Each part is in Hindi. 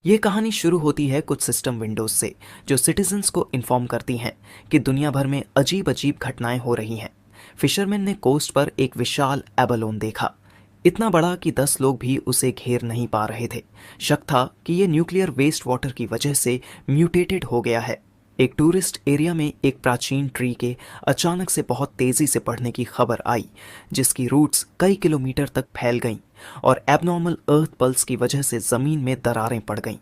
ये कहानी शुरू होती है कुछ सिस्टम विंडोज से जो सिटीजन्स को इन्फॉर्म करती हैं कि दुनिया भर में अजीब अजीब घटनाएं हो रही हैं। फिशरमैन ने कोस्ट पर एक विशाल एबलोन देखा, इतना बड़ा कि 10 लोग भी उसे घेर नहीं पा रहे थे। शक था कि ये न्यूक्लियर वेस्ट वाटर की वजह से म्यूटेटेड हो गया है। एक टूरिस्ट एरिया में एक प्राचीन ट्री के अचानक से बहुत तेजी से बढ़ने की खबर आई, जिसकी रूट्स कई किलोमीटर तक फैल गईं और एबनॉर्मल अर्थ पल्स की वजह से जमीन में दरारें पड़ गईं।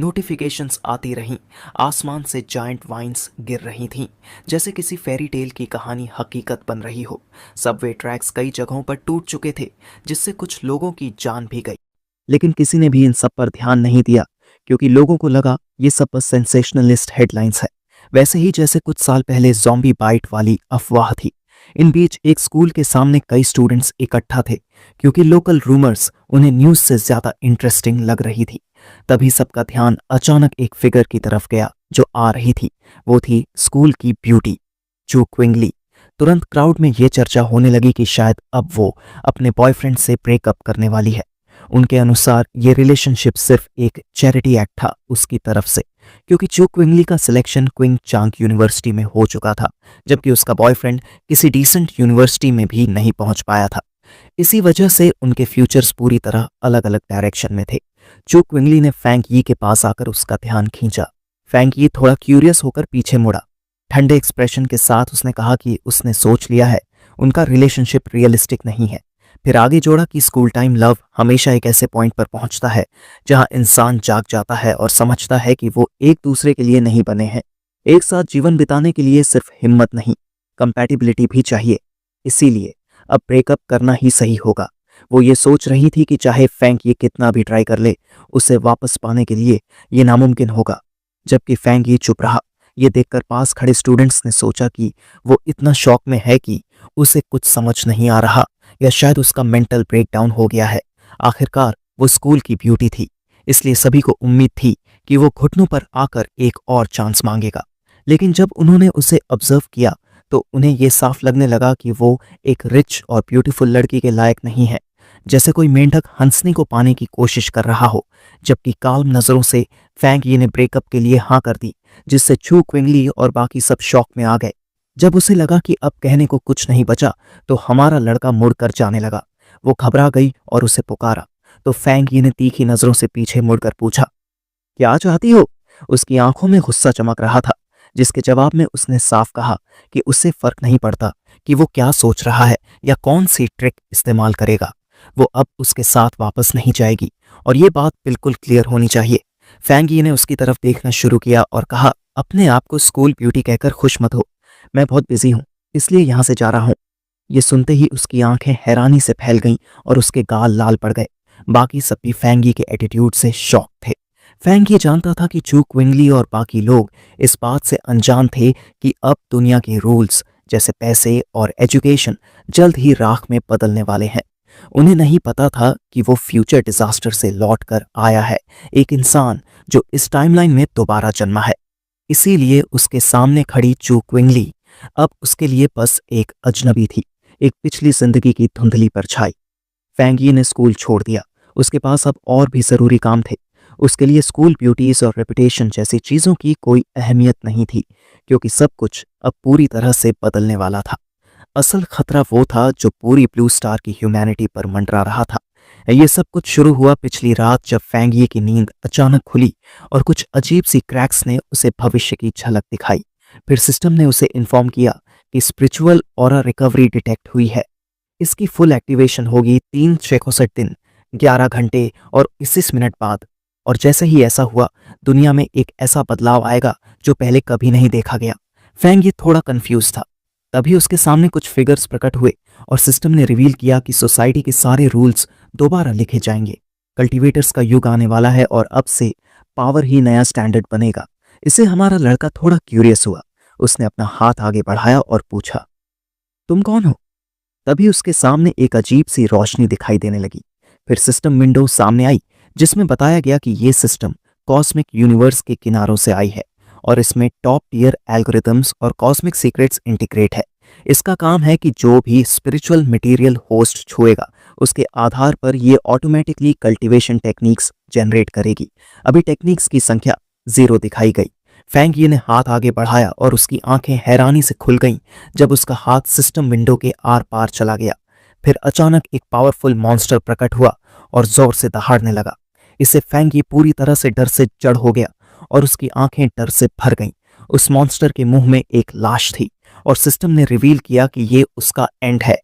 नोटिफिकेशंस आती रहीं, आसमान से जायंट वाइन्स गिर रही थीं, जैसे किसी फेरी टेल की कहानी हकीकत बन रही हो। सबवे ट्रैक्स कई जगहों पर टूट चुके थे, जिससे कुछ लोगों की जान भी गई। लेकिन किसी ने भी इन सब पर ध्यान नहीं दिया, क्योंकि लोगों को लगा ये सब बस सेंसेशनलिस्ट हेडलाइंस है, वैसे ही जैसे कुछ साल पहले ज़ॉम्बी बाइट वाली अफवाह थी। इन बीच एक स्कूल के सामने कई स्टूडेंट्स इकट्ठा थे, क्योंकि लोकल रूमर्स उन्हें न्यूज़ से ज़्यादा इंटरेस्टिंग लग रही थी। तभी सबका ध्यान अचानक एक फिगर की तरफ गया जो आ रही थी। वो थी स्कूल की ब्यूटी, चू क्विंगली। तुरंत क्राउड में ये चर्चा होने लगी कि शायद अब वो अपने बॉयफ्रेंड से ब्रेकअप करने वाली है। उनके अनुसार ये रिलेशनशिप सिर्फ एक चैरिटी एक्ट था उसकी तरफ से, क्योंकि चू क्विंगली का सिलेक्शन क्विंग चांग यूनिवर्सिटी में हो चुका था, जबकि उसका बॉयफ्रेंड किसी डिसेंट यूनिवर्सिटी में भी नहीं पहुंच पाया था। इसी वजह से उनके फ्यूचर्स पूरी तरह अलग अलग डायरेक्शन में थे। चू क्विंगली ने फैंग यी के पास आकर उसका ध्यान खींचा। फैंग यी थोड़ा क्यूरियस होकर पीछे मुड़ा। ठंडे एक्सप्रेशन के साथ उसने कहा कि उसने सोच लिया है, उनका रिलेशनशिप रियलिस्टिक नहीं है। फिर आगे जोड़ा कि स्कूल टाइम लव हमेशा एक ऐसे पॉइंट पर पहुंचता है जहां इंसान जाग जाता है और समझता है कि वो एक दूसरे के लिए नहीं बने हैं। एक साथ जीवन बिताने के लिए सिर्फ हिम्मत नहीं, कंपैटिबिलिटी भी चाहिए। इसीलिए अब ब्रेकअप करना ही सही होगा। वो ये सोच रही थी कि चाहे फैंग ये कितना भी ट्राई कर ले, उसे वापस पाने के लिए ये नामुमकिन होगा। जबकि फैंग ये चुप रहा। ये देखकर पास खड़े स्टूडेंट्स ने सोचा कि वो इतना शॉक में है कि उसे कुछ समझ नहीं आ रहा, या शायद उसका मेंटल ब्रेकडाउन हो गया है। आखिरकार वो स्कूल की ब्यूटी थी, इसलिए सभी को उम्मीद थी कि वो घुटनों पर आकर एक और चांस मांगेगा। लेकिन जब उन्होंने उसे ऑब्जर्व किया तो उन्हें ये साफ लगने लगा कि वो एक रिच और ब्यूटीफुल लड़की के लायक नहीं है। जैसे कोई मेंढक हंसने को पाने की कोशिश कर रहा हो। जबकि काल्म नजरों से फैंग यी ने ब्रेकअप के लिए हाँ कर दी, जिससे चू क्विंगली और बाकी सब शॉक में आ गए। जब उसे लगा कि अब कहने को कुछ नहीं बचा, तो हमारा लड़का मुड़कर जाने लगा। वो घबरा गई और उसे पुकारा, तो फैंग यी ने तीखी नजरों से पीछे मुड़कर पूछा, क्या चाहती हो? उसकी आंखों में गुस्सा चमक रहा था, जिसके जवाब में उसने साफ कहा कि उससे फर्क नहीं पड़ता कि वो क्या सोच रहा है या कौन सी ट्रिक इस्तेमाल करेगा। वो अब उसके साथ वापस नहीं जाएगी, और ये बात बिल्कुल क्लियर होनी चाहिए। फैंग यी ने उसकी तरफ देखना शुरू किया और कहा, अपने आप को स्कूल ब्यूटी कहकर खुश मत हो। मैं बहुत बिजी हूँ, इसलिए यहाँ से जा रहा हूँ। ये सुनते ही उसकी आंखें हैरानी से फैल गईं और उसके गाल लाल पड़ गए। बाकी सब भी फैंग यी के एटीट्यूड से शॉक थे। फैंग ये जानता था कि चू क्विंगली और बाकी लोग इस बात से अनजान थे कि अब दुनिया के रूल्स जैसे पैसे और एजुकेशन जल्द ही राख में बदलने वाले हैं। उन्हें नहीं पता था कि वो फ्यूचर डिजास्टर से लौट कर आया है, एक इंसान जो इस टाइमलाइन में दोबारा जन्मा है। इसीलिए उसके सामने खड़ी चू क्विंगली अब उसके लिए बस एक अजनबी थी, एक पिछली जिंदगी की धुंधली परछाई। फैंग यी ने स्कूल छोड़ दिया। उसके पास अब और भी जरूरी काम थे। उसके लिए स्कूल ब्यूटीज और रेपुटेशन जैसी चीजों की कोई अहमियत नहीं थी, क्योंकि सब कुछ अब पूरी तरह से बदलने वाला था। असल खतरा वो था जो पूरी ब्लू स्टार की ह्यूमैनिटी पर मंडरा रहा था। ये सब कुछ शुरू हुआ पिछली रात, जब फैंग यी की नींद अचानक खुली और कुछ अजीब सी क्रैक्स ने उसे भविष्य की झलक दिखाई। फिर सिस्टम ने उसे इन्फॉर्म किया कि स्पिरिचुअल ऑरा रिकवरी डिटेक्ट हुई है। इसकी फुल एक्टिवेशन होगी 3 दिन 11 घंटे और 21 मिनट बाद। और जैसे ही ऐसा हुआ, दुनिया में एक ऐसा बदलाव आएगा जो पहले कभी नहीं देखा गया। फैंग ये थोड़ा कंफ्यूज था। तभी उसके सामने कुछ फिगर्स प्रकट हुए और सिस्टम ने रिवील किया कि सोसाइटी के सारे रूल्स दोबारा लिखे जाएंगे। कल्टीवेटर्स का युग आने वाला है और अब से पावर ही नया स्टैंडर्ड बनेगा। इससे हमारा लड़का थोड़ा क्यूरियस हुआ। उसने अपना हाथ आगे बढ़ाया और पूछा, तुम कौन हो? तभी उसके सामने एक अजीब सी रोशनी दिखाई देने लगी। फिर सिस्टम विंडो सामने आई, जिसमें बताया गया कि ये सिस्टम कॉस्मिक यूनिवर्स के किनारों से आई है और इसमें टॉप टियर एल्गोरिथम्स और कॉस्मिक सीक्रेट्स इंटीग्रेट है। इसका काम है कि जो भी स्पिरिचुअल मटेरियल होस्ट छुएगा उसके आधार पर ये ऑटोमेटिकली कल्टीवेशन टेक्निक्स जनरेट करेगी। अभी टेक्निक्स की संख्या 0 दिखाई गई। फैंग यी ने हाथ आगे बढ़ाया और उसकी आंखें हैरानी से खुल गईं जब उसका हाथ सिस्टम विंडो के आर पार चला गया। फिर अचानक एक पावरफुल मॉन्स्टर प्रकट हुआ और जोर से दहाड़ने लगा। इससे फैंग यी पूरी तरह से डर से जड़ हो गया और उसकी आंखें डर से भर गईं। उस मॉन्स्टर के मुंह में एक लाश थी और सिस्टम ने रिवील किया कि ये उसका एंड है,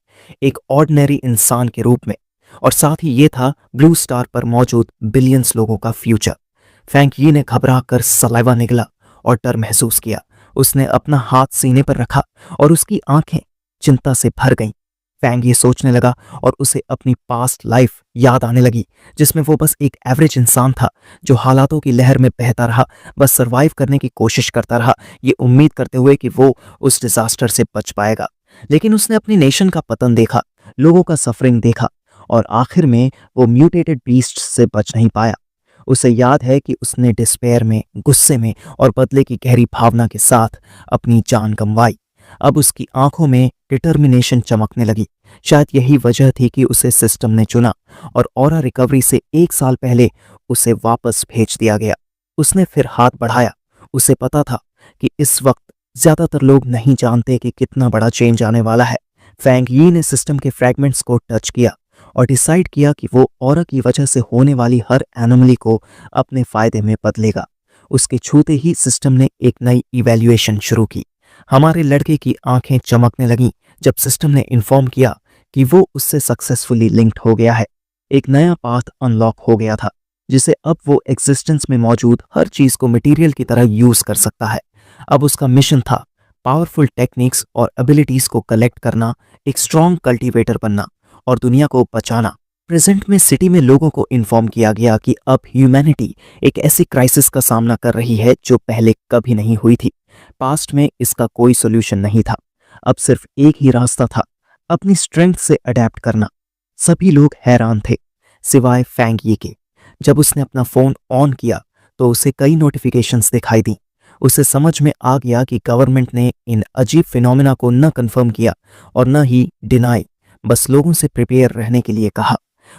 एक ऑर्डिनरी इंसान के रूप में। और साथ ही ये था ब्लू स्टार पर मौजूद बिलियंस लोगों का फ्यूचर। फैंग यी ने घबरा कर सलाइवा निगला और डर महसूस किया। उसने अपना हाथ सीने पर रखा और उसकी आंखें चिंता से भर गईं। फैंग ये सोचने लगा और उसे अपनी पास्ट लाइफ याद आने लगी, जिसमें वो बस एक एवरेज इंसान था जो हालातों की लहर में बहता रहा, बस सरवाइव करने की कोशिश करता रहा, ये उम्मीद करते हुए कि वो उस डिजास्टर से बच पाएगा। लेकिन उसने अपनी नेशन का पतन देखा, लोगों का सफरिंग देखा और आखिर में वो म्यूटेटेड बीस्ट से बच नहीं पाया। उसे याद है कि उसने डिस्पेयर में, गुस्से में और बदले की गहरी भावना के साथ अपनी जान गंवाई। अब उसकी आंखों में डिटर्मिनेशन चमकने लगी। शायद यही वजह थी कि उसे सिस्टम ने चुना और ऑरा रिकवरी से 1 साल पहले उसे वापस भेज दिया गया। उसने फिर हाथ बढ़ाया। उसे पता था कि इस वक्त ज्यादातर लोग नहीं जानते कि कितना बड़ा चेंज आने वाला है। फैंग यी ने सिस्टम के फ्रैगमेंट्स को टच किया और डिसाइड किया कि वो ऑरा की वजह से होने वाली हर एनोमली को अपने फायदे में बदलेगा। उसके छूते ही सिस्टम ने एक नई इवैल्यूएशन शुरू की। हमारे लड़के की आंखें चमकने लगीं जब सिस्टम ने इन्फॉर्म किया कि वो उससे सक्सेसफुली लिंक्ड हो गया है। एक नया पाथ अनलॉक हो गया था जिसे अब वो एग्जिस्टेंस में मौजूद हर चीज को मटेरियल की तरह यूज कर सकता है। अब उसका मिशन था पावरफुल टेक्निक्स और एबिलिटीज को कलेक्ट करना, एक स्ट्रॉन्ग कल्टीवेटर बनना और दुनिया को बचाना। प्रेजेंट में सिटी में लोगों को इन्फॉर्म किया गया कि अब ह्यूमैनिटी एक ऐसी क्राइसिस का सामना कर रही है जो पहले कभी नहीं हुई थी। पास्ट में इसका कोई सोल्यूशन नहीं था। अब सिर्फ एक ही रास्ता था, अपनी स्ट्रेंथ से अडेप्ट करना। सभी लोग हैरान थे सिवाय फैंग यी के। जब उसने अपना फोन ऑन किया तो उसे कई नोटिफिकेशंस दिखाई दी। उसे समझ में आ गया कि गवर्नमेंट ने इन अजीब फिनोमेना को न कंफर्म किया और न ही डिनाई, बस लोगों से प्रिपेयर रहने के लिए कहा।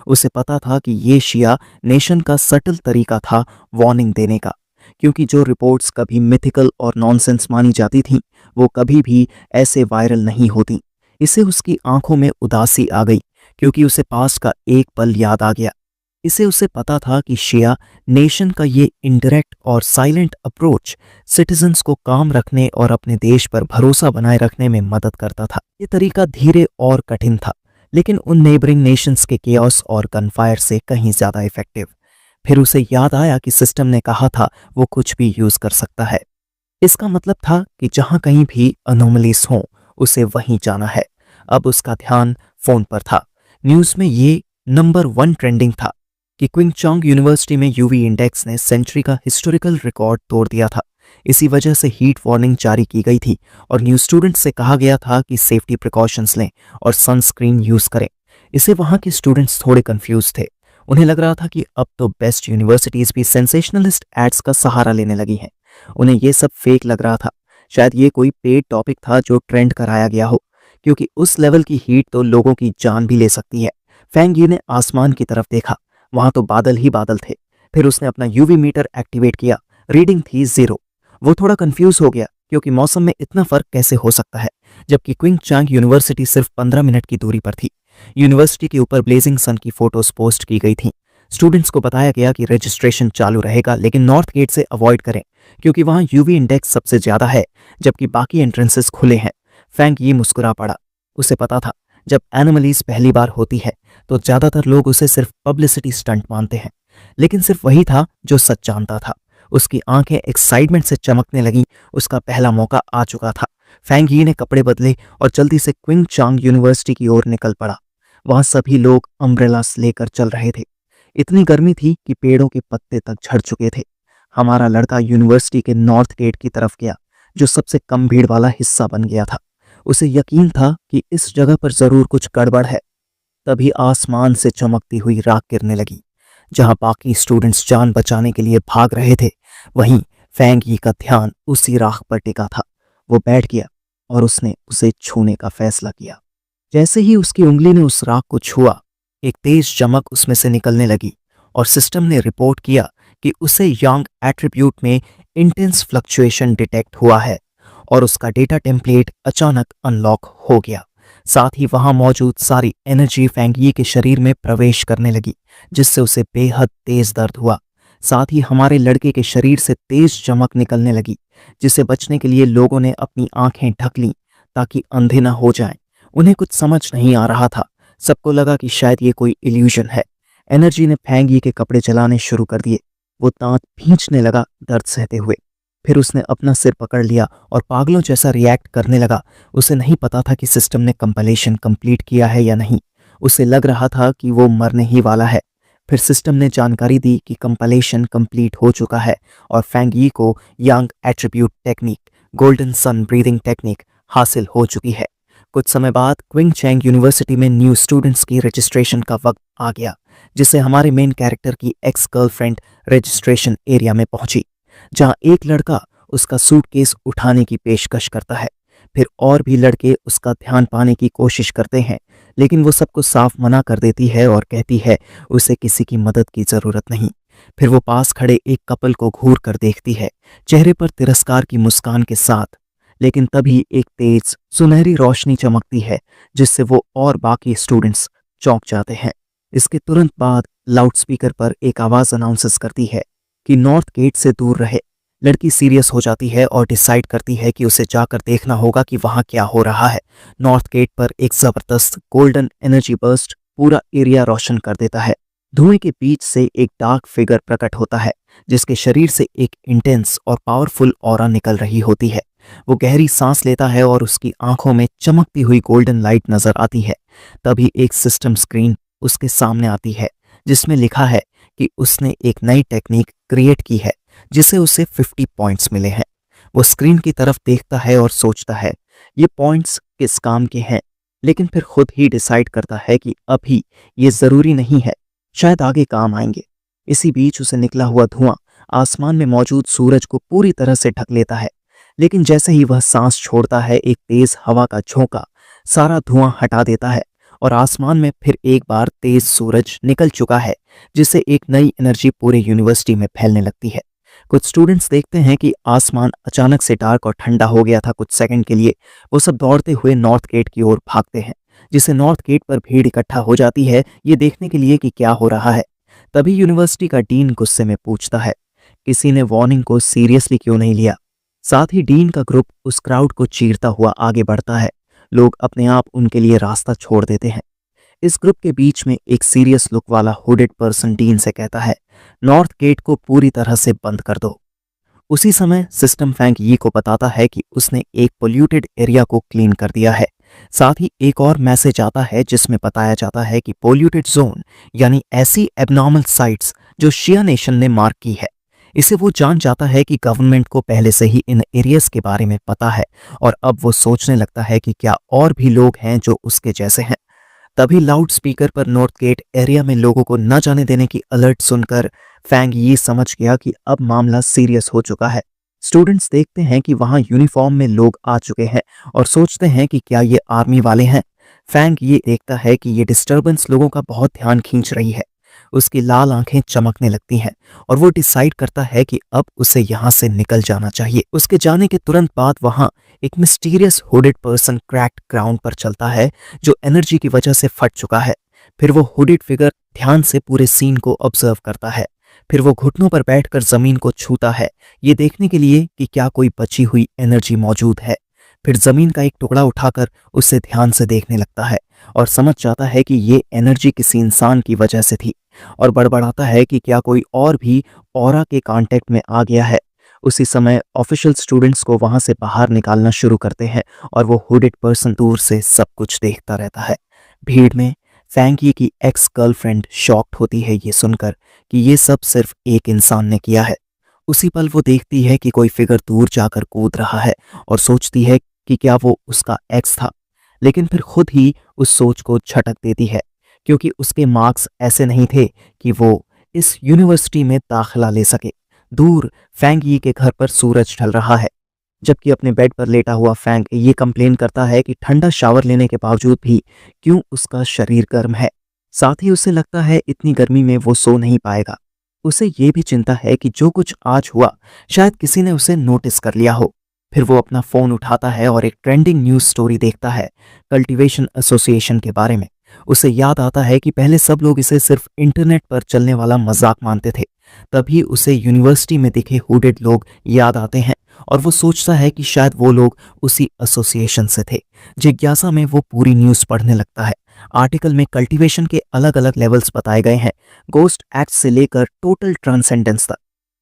उसे पता था कि ये शिया नेशन का सटल तरीका था वार्निंग देने का, क्योंकि जो रिपोर्ट्स कभी मिथिकल और नॉनसेंस मानी जाती थीं वो कभी भी ऐसे वायरल नहीं होती। इसे उसकी आंखों में उदासी आ गई क्योंकि उसे पास का एक पल याद आ गया। उसे पता था कि शिया नेशन का ये इनडायरेक्ट और साइलेंट अप्रोच सिटीजन्स को काम रखने और अपने देश पर भरोसा बनाए रखने में मदद करता था। ये तरीका धीरे और कठिन था, लेकिन उन नेबरिंग नेशंस के केओस और गनफायर से कहीं ज्यादा इफेक्टिव। फिर उसे याद आया कि सिस्टम ने कहा था वो कुछ भी यूज कर सकता है। इसका मतलब था कि जहां कहीं भी अनोमलीज हों उसे वहीं जाना है। अब उसका ध्यान फोन पर था। न्यूज में ये नंबर 1 ट्रेंडिंग था कि क्विंगचांग यूनिवर्सिटी में यूवी इंडेक्स ने सेंचुरी का हिस्टोरिकल रिकॉर्ड तोड़ दिया था। इसी वजह से हीट वार्निंग जारी की गई थी और न्यू स्टूडेंट्स से कहा गया था कि सेफ्टी प्रिकॉशंस लें और सनस्क्रीन यूज करें। इससे वहां के स्टूडेंट्स थोड़े कंफ्यूज थे। उन्हें लग रहा था कि अब तो बेस्ट यूनिवर्सिटीज भी सेंसेशनलिस्ट एड्स का सहारा लेने लगी हैं। उन्हें ये सब फेक लग रहा था। शायद ये कोई पेड टॉपिक था जो ट्रेंड कराया गया हो, क्योंकि उस लेवल की हीट तो लोगों की जान भी ले सकती है। फैंग यी ने आसमान की तरफ देखा, वहां तो बादल ही बादल थे। फिर उसने अपना यूवी मीटर एक्टिवेट किया। रीडिंग थी 0। वो थोड़ा कंफ्यूज हो गया क्योंकि मौसम में इतना फर्क कैसे हो सकता है, जबकि क्विंगचांग यूनिवर्सिटी सिर्फ 15 मिनट की दूरी पर थी। यूनिवर्सिटी के ऊपर ब्लेजिंग सन की फोटोज पोस्ट की गई थी। स्टूडेंट्स को बताया गया कि रजिस्ट्रेशन चालू रहेगा, लेकिन नॉर्थ गेट से अवॉइड करें क्योंकि वहां यूवी इंडेक्स सबसे ज्यादा है, जबकि बाकी एंट्रेंसेस खुले हैं। फैंग यी मुस्कुरा पड़ा। उसे पता था जब एनोमलीज पहली बार होती है तो ज्यादातर लोग उसे सिर्फ पब्लिसिटी स्टंट मानते हैं, लेकिन सिर्फ वही था जो सच जानता था। उसकी आंखें एक्साइटमेंट से चमकने लगीं। उसका पहला मौका आ चुका था। फैंग यी ने कपड़े बदले और जल्दी से क्विंगचांग यूनिवर्सिटी की ओर निकल पड़ा। वहां सभी लोग अम्ब्रेलास लेकर चल रहे थे। इतनी गर्मी थी कि पेड़ों के पत्ते तक झड़ चुके थे। हमारा लड़का यूनिवर्सिटी के नॉर्थ गेट की तरफ गया, जो सबसे कम भीड़ वाला हिस्सा बन गया था। उसे यकीन था कि इस जगह पर जरूर कुछ गड़बड़ है। तभी आसमान से चमकती हुई राख गिरने लगी। जहां बाकी स्टूडेंट्स जान बचाने के लिए भाग रहे थे, वहीं फैंग यी का ध्यान उसी राख पर टिका था। वो बैठ गया और उसने उसे छूने का फैसला किया। जैसे ही उसकी उंगली ने उस राख को छुआ, एक तेज चमक उसमें से निकलने लगी और सिस्टम ने रिपोर्ट किया कि उसे यांग एट्रीब्यूट में इंटेंस फ्लक्चुएशन डिटेक्ट हुआ है और उसका डेटा टेम्पलेट अचानक अनलॉक हो गया। साथ ही वहां मौजूद सारी एनर्जी फेंग यी के शरीर में प्रवेश करने लगी, जिससे उसे बेहद तेज दर्द हुआ। साथ ही हमारे लड़के के शरीर से तेज चमक निकलने लगी, जिसे बचने के लिए लोगों ने अपनी आंखें ढक लीं ताकि अंधे न हो जाएं। उन्हें कुछ समझ नहीं आ रहा था। सबको लगा कि शायद ये कोई इल्यूजन है। एनर्जी ने फेंग यी के कपड़े जलाने शुरू कर दिए। वो दांत भींचने लगा दर्द सहते हुए। फिर उसने अपना सिर पकड़ लिया और पागलों जैसा रिएक्ट करने लगा। उसे नहीं पता था कि सिस्टम ने कंपाइलेशन कंप्लीट किया है या नहीं। उसे लग रहा था कि वो मरने ही वाला है। फिर सिस्टम ने जानकारी दी कि कंपाइलेशन कंप्लीट हो चुका है और फेंग यी को yang attribute technique, golden sun breathing technique हासिल हो चुकी है। कुछ समय बाद क्विंगचैंग यूनिवर्सिटी में न्यू स्टूडेंट्स की रजिस्ट्रेशन का वक्त आ गया, जिससे हमारे मेन कैरेक्टर की एक्स गर्लफ्रेंड रजिस्ट्रेशन एरिया में पहुंची, जहां एक लड़का उसका सूटकेस उठाने की पेशकश करता है। फिर और भी लड़के उसका ध्यान पाने की कोशिश करते हैं, लेकिन वो सबको साफ मना कर देती है और कहती है उसे किसी की मदद की जरूरत नहीं। फिर वो पास खड़े एक कपल को घूर कर देखती है, चेहरे पर तिरस्कार की मुस्कान के साथ। लेकिन तभी एक तेज सुनहरी रोशनी चमकती है, जिससे वो और बाकी स्टूडेंट्स चौंक जाते हैं। इसके तुरंत बाद लाउडस्पीकर पर एक आवाज अनाउंसेस करती है कि नॉर्थ गेट से दूर रहे। लड़की सीरियस हो जाती है और डिसाइड करती है कि उसे जाकर देखना होगा कि वहां क्या हो रहा है। नॉर्थ गेट पर एक जबरदस्त गोल्डन एनर्जी बर्स्ट पूरा एरिया रोशन कर देता है। धुएं के बीच से एक डार्क फिगर प्रकट होता है, जिसके शरीर से एक इंटेंस और पावरफुल ऑरा निकल रही होती है। वो गहरी सांस लेता है और उसकी आंखों में चमकती हुई गोल्डन लाइट नजर आती है। तभी एक सिस्टम स्क्रीन उसके सामने आती है, जिसमें लिखा है कि उसने एक नई टेक्निक क्रिएट की है, जिसे उसे 50 पॉइंट्स मिले हैं। वो स्क्रीन की तरफ देखता है और सोचता है ये पॉइंट्स किस काम के हैं, लेकिन फिर खुद ही डिसाइड करता है कि अभी ये जरूरी नहीं है, शायद आगे काम आएंगे। इसी बीच उसे निकला हुआ धुआं आसमान में मौजूद सूरज को पूरी तरह से ढक लेता है, लेकिन जैसे ही वह सांस छोड़ता है, एक तेज हवा का झोंका सारा धुआं हटा देता है और आसमान में फिर एक बार तेज सूरज निकल चुका है, जिससे एक नई एनर्जी पूरे यूनिवर्सिटी में फैलने लगती है। कुछ स्टूडेंट्स देखते हैं कि आसमान अचानक से डार्क और ठंडा हो गया था। कुछ सेकंड के लिए वो सब दौड़ते हुए नॉर्थ गेट की ओर भागते हैं, जिससे नॉर्थ गेट पर भीड़ इकट्ठा हो जाती है ये देखने के लिए कि क्या हो रहा है। तभी यूनिवर्सिटी का डीन गुस्से में पूछता है किसी ने वार्निंग को सीरियसली क्यों नहीं लिया। साथ ही डीन का ग्रुप उस क्राउड को चीरता हुआ आगे बढ़ता है। लोग अपने आप उनके लिए रास्ता छोड़ देते हैं। इस ग्रुप के बीच में एक सीरियस लुक वाला हुडेड पर्सन डीन से कहता है नॉर्थ गेट को पूरी तरह से बंद कर दो। उसी समय सिस्टम फेंग यी को बताता है कि उसने एक पोल्यूटेड एरिया को क्लीन कर दिया है। साथ ही एक और मैसेज आता है जिसमें बताया जाता है कि पोल्यूटेड जोन यानी ऐसी एबनॉर्मल साइट्स जो शिया नेशन ने मार्क की है। इसे वो जान जाता है कि गवर्नमेंट को पहले से ही इन एरियाज के बारे में पता है और अब वो सोचने लगता है कि क्या और भी लोग हैं जो उसके जैसे हैं। तभी लाउड स्पीकर पर नॉर्थ गेट एरिया में लोगों को न जाने देने की अलर्ट सुनकर फेंग यी समझ गया कि अब मामला सीरियस हो चुका है। स्टूडेंट्स देखते हैं कि वहां यूनिफॉर्म में लोग आ चुके हैं और सोचते हैं कि क्या ये आर्मी वाले हैं। फेंग ये देखता है कि ये डिस्टर्बेंस लोगों का बहुत ध्यान खींच रही है। उसकी लाल आंखें चमकने लगती हैं और वो डिसाइड करता है कि अब उसे यहाँ से निकल जाना चाहिए। उसके जाने के तुरंत बाद वहां एक mysterious hooded person cracked ground पर चलता है जो एनर्जी की वजह से फट चुका है। फिर वो हुडेड फिगर ध्यान से पूरे सीन को ऑब्जर्व करता है। फिर वो घुटनों पर बैठकर जमीन को छूता है, ये देखने के लिए कि क्या कोई बची हुई एनर्जी मौजूद है। फिर जमीन का एक टुकड़ा उठाकर उसे ध्यान से देखने लगता है और समझ जाता है कि ये एनर्जी किसी इंसान की वजह से थी और बड़बड़ाता है कि क्या कोई और भी ऑरा के कांटेक्ट में आ गया है। उसी समय ऑफिशियल स्टूडेंट्स को वहां से बाहर निकालना शुरू करते हैं और वो हुडेड पर्सन दूर से सब कुछ देखता रहता है। भीड़ में फेंग यी की एक्स गर्लफ्रेंड शॉक्ड होती है ये सुनकर कि ये सब सिर्फ एक इंसान ने किया है। उसी पल वो देखती है कि कोई फिगर दूर जाकर कूद रहा है और सोचती है कि क्या वो उसका एक्स था, लेकिन फिर खुद ही उस सोच को झटक देती है क्योंकि उसके मार्क्स ऐसे नहीं थे कि वो इस यूनिवर्सिटी में दाखिला ले सके। दूर फेंग यी के घर पर सूरज ढल रहा है, जबकि अपने बेड पर लेटा हुआ फेंग ये कंप्लेन करता है कि ठंडा शावर लेने के बावजूद भी क्यों उसका शरीर गर्म है। साथ ही उसे लगता है इतनी गर्मी में वो सो नहीं पाएगा। उसे ये भी चिंता है कि जो कुछ आज हुआ शायद किसी ने उसे नोटिस कर लिया हो। फिर वो अपना फोन उठाता है और एक ट्रेंडिंग न्यूज स्टोरी देखता है कल्टीवेशन एसोसिएशन के बारे में। उसे याद आता है कि पहले सब लोग इसे सिर्फ इंटरनेट पर चलने वाला मजाक मानते थे। तभी उसे यूनिवर्सिटी में दिखे हुडेड लोग याद आते हैं और वो सोचता है कि शायद वो लोग उसी एसोसिएशन से थे। जिज्ञासा में वो पूरी न्यूज पढ़ने लगता है। आर्टिकल में कल्टीवेशन के अलग अलग लेवल्स बताए गए हैं, गोस्ट एक्ट से लेकर टोटल ट्रांसेंडेंस तक।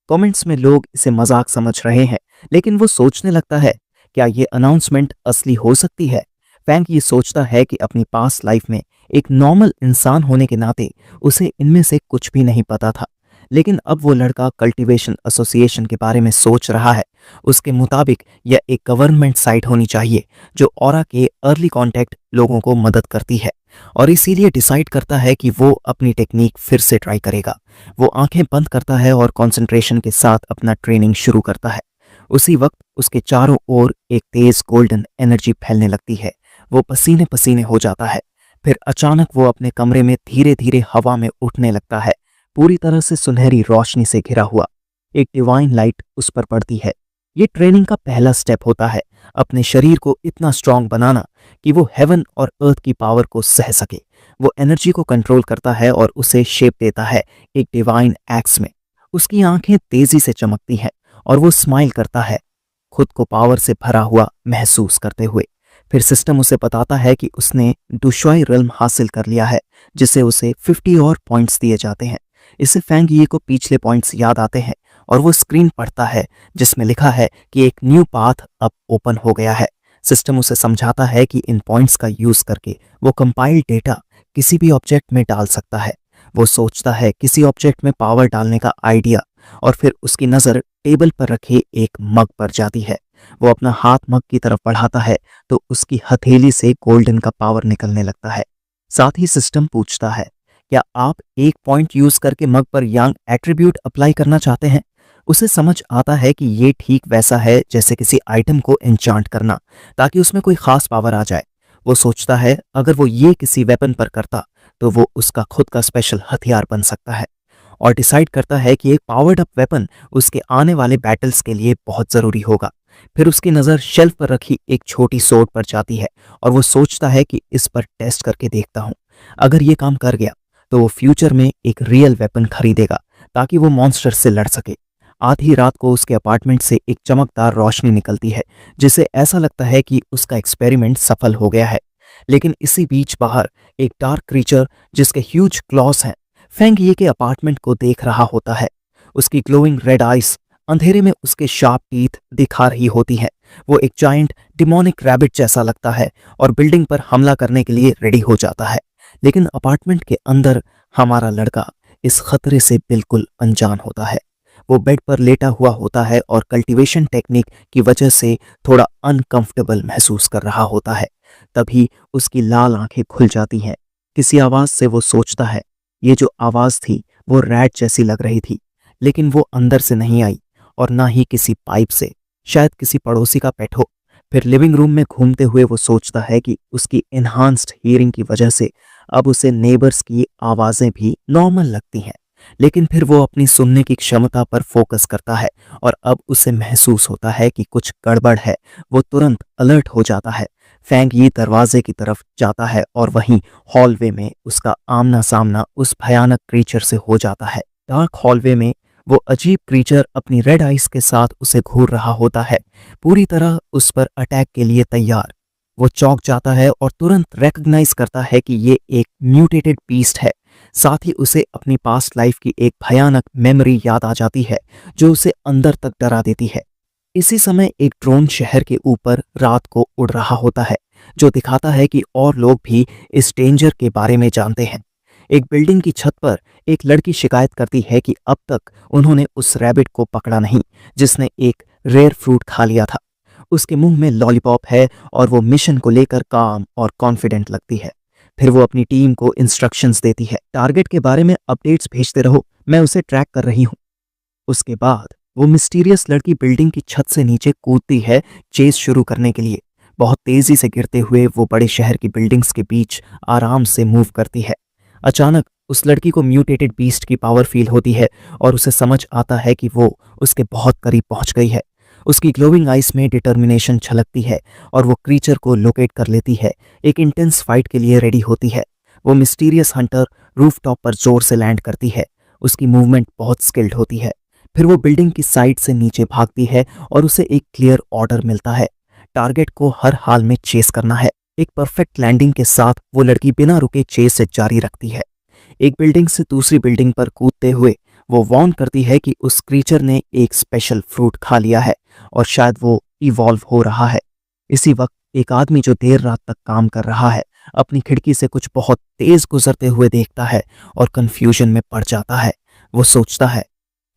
कमेंट्स में लोग इसे मजाक समझ रहे हैं, लेकिन वो सोचने लगता है क्या ये अनाउंसमेंट असली हो सकती है। फैंक ये सोचता है कि अपनी पास्ट लाइफ में एक नॉर्मल इंसान होने के नाते उसे इनमें से कुछ भी नहीं पता था। लेकिन अब वो लड़का कल्टीवेशन एसोसिएशन के बारे में सोच रहा है। उसके मुताबिक यह एक गवर्नमेंट साइट होनी चाहिए जो ऑरा के अर्ली कांटेक्ट लोगों को मदद करती है, और इसीलिए डिसाइड करता है कि वो अपनी टेक्निक फिर से ट्राई करेगा। वो आंखें बंद करता है और कंसंट्रेशन के साथ अपना ट्रेनिंग शुरू करता है। उसी वक्त उसके चारों ओर एक तेज गोल्डन एनर्जी फैलने लगती है। वो पसीने पसीने हो जाता है। फिर अचानक वो अपने कमरे में धीरे धीरे हवा में उठने लगता है, पूरी तरह से सुनहरी रोशनी से घिरा हुआ। एक डिवाइन लाइट उस पर पड़ती है। ये ट्रेनिंग का पहला स्टेप होता है, अपने शरीर को इतना स्ट्रांग बनाना कि वो हेवन और अर्थ की पावर को सह सके। वो एनर्जी को कंट्रोल करता है और उसे शेप देता है एक डिवाइन एक्स में। उसकी आंखें तेजी से चमकती हैं और वो स्माइल करता है, खुद को पावर से भरा हुआ महसूस करते हुए। फिर सिस्टम उसे बताता है कि उसने दुश्वाई रिल्म हासिल कर लिया है, जिसे उसे 50 और पॉइंट्स दिए जाते हैं। इससे फैंग ये को पिछले पॉइंट्स याद आते हैं और वो स्क्रीन पढ़ता है जिसमें लिखा है कि एक न्यू पाथ अब ओपन हो गया है। सिस्टम उसे समझाता है कि इन पॉइंट्स का यूज करके वो कंपाइल्ड डेटा किसी भी ऑब्जेक्ट में डाल सकता है। वो सोचता है किसी ऑब्जेक्ट में पावर डालने का आइडिया, और फिर उसकी नज़र टेबल पर रखे एक मग पर जाती है। वो अपना हाथ मग की तरफ बढ़ाता है तो उसकी हथेली से गोल्डन का पावर निकलने लगता है। साथ ही सिस्टम पूछता है, क्या आप एक पॉइंट यूज करके मग पर यांग एट्रीब्यूट अप्लाई करना चाहते हैं? उसे समझ आता है कि ये ठीक वैसा है जैसे किसी आइटम को एन्चांट करना, ताकि उसमें कोई खास पावर आ जाए। वो सोचता है अगर वो ये किसी वेपन पर करता तो वो उसका खुद का स्पेशल हथियार बन सकता है, और डिसाइड करता है कि एक पावर्ड अप वेपन उसके आने वाले बैटल्स के लिए बहुत ज़रूरी होगा। फिर उसकी नज़र शेल्फ पर रखी एक छोटी सोर्ड पर जाती है और वो सोचता है कि इस पर टेस्ट करके देखता हूँ। अगर ये काम कर गया तो वो फ्यूचर में एक रियल वेपन खरीदेगा ताकि वो मॉन्स्टर से लड़ सके। आधी रात को उसके अपार्टमेंट से एक चमकदार रोशनी निकलती है, जिसे ऐसा लगता है कि उसका एक्सपेरिमेंट सफल हो गया है। लेकिन इसी बीच बाहर एक डार्क क्रीचर जिसके ह्यूज क्लॉस हैं फैंग ये के अपार्टमेंट को देख रहा होता है। उसकी ग्लोइंग रेड आइज अंधेरे में उसके शार्प टीथ दिखा रही होती है। वो एक जायंट डिमोनिक रैबिट जैसा लगता है और बिल्डिंग पर हमला करने के लिए रेडी हो जाता है। लेकिन अपार्टमेंट के अंदर हमारा लड़का इस खतरे से बिल्कुल अनजान होता है। वो बेड पर लेटा हुआ होता है और कल्टीवेशन टेक्निक की वजह से थोड़ा अनकंफर्टेबल महसूस कर रहा होता है। तभी उसकी लाल आंखें खुल जाती हैं। किसी आवाज से वो सोचता है, ये जो आवाज थी वो रैट जैसी लग रही थी, लेकिन वो अंदर से नहीं आई और ना ही किसी पाइप से, शायद किसी पड़ोसी का पेट हो। फिर लिविंग रूम में घूमते हुए वो सोचता है कि उसकी एनहांस्ड हियरिंग की वजह से अब उसे नेबर्स की आवाजें भी नॉर्मल लगती हैं। लेकिन फिर वो अपनी सुनने की क्षमता पर फोकस करता है और अब उसे महसूस होता है कि कुछ गड़बड़ है। वो तुरंत अलर्ट हो जाता है। फैंग ये दरवाजे की तरफ जाता है और वहीं हॉलवे में उसका आमना सामना उस भयानक क्रीचर से हो जाता है। डार्क हॉलवे में वो अजीब क्रीचर अपनी रेड आइज के साथ उसे घूर रहा होता है, पूरी तरह उस पर अटैक के लिए तैयार। वो चौंक जाता है और तुरंत रिकॉग्नाइज करता है कि ये एक म्यूटेटेड बीस्ट है। साथ ही उसे अपनी पास्ट लाइफ की एक भयानक मेमोरी याद आ जाती है जो उसे अंदर तक डरा देती है। इसी समय एक ड्रोन शहर के ऊपर रात को उड़ रहा होता है, जो दिखाता है कि और लोग भी इस डेंजर के बारे में जानते हैं। एक बिल्डिंग की छत पर एक लड़की शिकायत करती है कि अब तक उन्होंने उस रैबिट को पकड़ा नहीं जिसने एक रेयर फ्रूट खा लिया था। उसके मुंह में लॉलीपॉप है और वो मिशन को लेकर काम और कॉन्फिडेंट लगती है। फिर वो अपनी टीम को इंस्ट्रक्शंस देती है, टारगेट के बारे में अपडेट्स भेजते रहो, मैं उसे ट्रैक कर रही हूँ। उसके बाद वो मिस्टीरियस लड़की बिल्डिंग की छत से नीचे कूदती है चेस शुरू करने के लिए। बहुत तेजी से गिरते हुए वो बड़े शहर की बिल्डिंग्स के बीच आराम से मूव करती है। अचानक उस लड़की को म्यूटेटेड बीस्ट की पावर फील होती है और उसे समझ आता है कि वो उसके बहुत करीब पहुंच गई है। उसकी ग्लोइंग आइज में डिटर्मिनेशन छलकती है और वो क्रीचर को लोकेट कर लेती है। एक इंटेंस फाइट के लिए रेडी होती है। वो मिस्टीरियस हंटर रूफटॉप पर जोर से लैंड करती है। उसकी मूवमेंट बहुत स्किल्ड होती है। फिर वो बिल्डिंग की साइड से नीचे भागती है और उसे एक क्लियर ऑर्डर मिलता है। टारगेट को हर हाल में चेस करना है। एक परफेक्ट लैंडिंग के साथ वो लड़की बिना रुके चेस से जारी रखती है। एक बिल्डिंग से दूसरी बिल्डिंग पर कूदते हुए वो वार्न करती है कि उस क्रीचर ने एक स्पेशल फ्रूट खा लिया है और शायद वो इवॉल्व हो रहा है। इसी वक्त एक आदमी जो देर रात तक काम कर रहा है अपनी खिड़की से कुछ बहुत तेज गुजरते हुए देखता है और कंफ्यूजन में पड़ जाता है। वो सोचता है,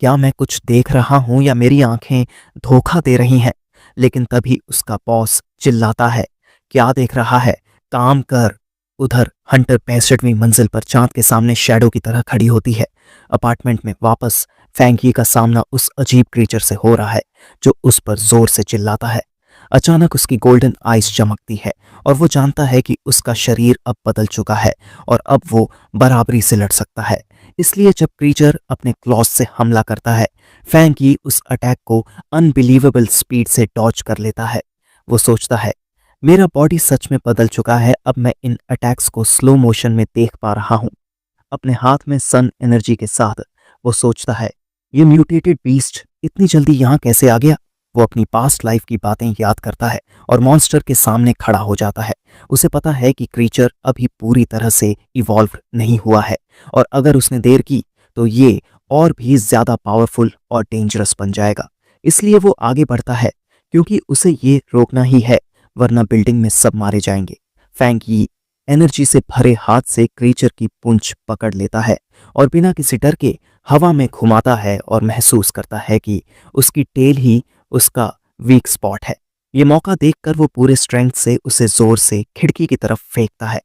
क्या मैं कुछ देख रहा हूं या मेरी आंखें धोखा दे रही हैं? लेकिन तभी उसका बॉस चिल्लाता है, क्या देख रहा है, काम कर। उधर हंटर 65वीं मंजिल पर चांद के सामने शैडो की तरह खड़ी होती है। अपार्टमेंट में वापस फैंकी का सामना उस अजीब क्रीचर से हो रहा है जो उस पर जोर से चिल्लाता है। अचानक उसकी गोल्डन आइज चमकती है और वो जानता है कि उसका शरीर अब बदल चुका है और अब वो बराबरी से लड़ सकता है। इसलिए जब क्रीचर अपने क्लॉज से हमला करता है, फैंकी उस अटैक को अनबिलीवेबल स्पीड से डॉज कर लेता है। वो सोचता है, मेरा बॉडी सच में बदल चुका है, अब मैं इन अटैक्स को स्लो मोशन में देख पा रहा हूं। अपने हाथ में सन एनर्जी के साथ वो सोचता है, ये म्यूटेटेड बीस्ट इतनी जल्दी यहाँ कैसे आ गया? वो अपनी पास्ट लाइफ की बातें याद करता है और मॉन्स्टर के सामने खड़ा हो जाता है। उसे पता है कि क्रीचर अभी पूरी तरह से इवॉल्व नहीं हुआ है और अगर उसने देर की तो ये और भी ज्यादा पावरफुल और डेंजरस बन जाएगा। इसलिए वो आगे बढ़ता है क्योंकि उसे ये रोकना ही है, वरना बिल्डिंग में सब मारे जाएंगे। फैंकी एनर्जी से भरे हाथ से क्रीचर की पूंछ पकड़ लेता है और बिना किसी डर के हवा में घुमाता है और महसूस करता है कि उसकी टेल ही उसका वीक स्पॉट है। ये मौका देखकर वो पूरे स्ट्रेंथ से उसे जोर से खिड़की की तरफ फेंकता है।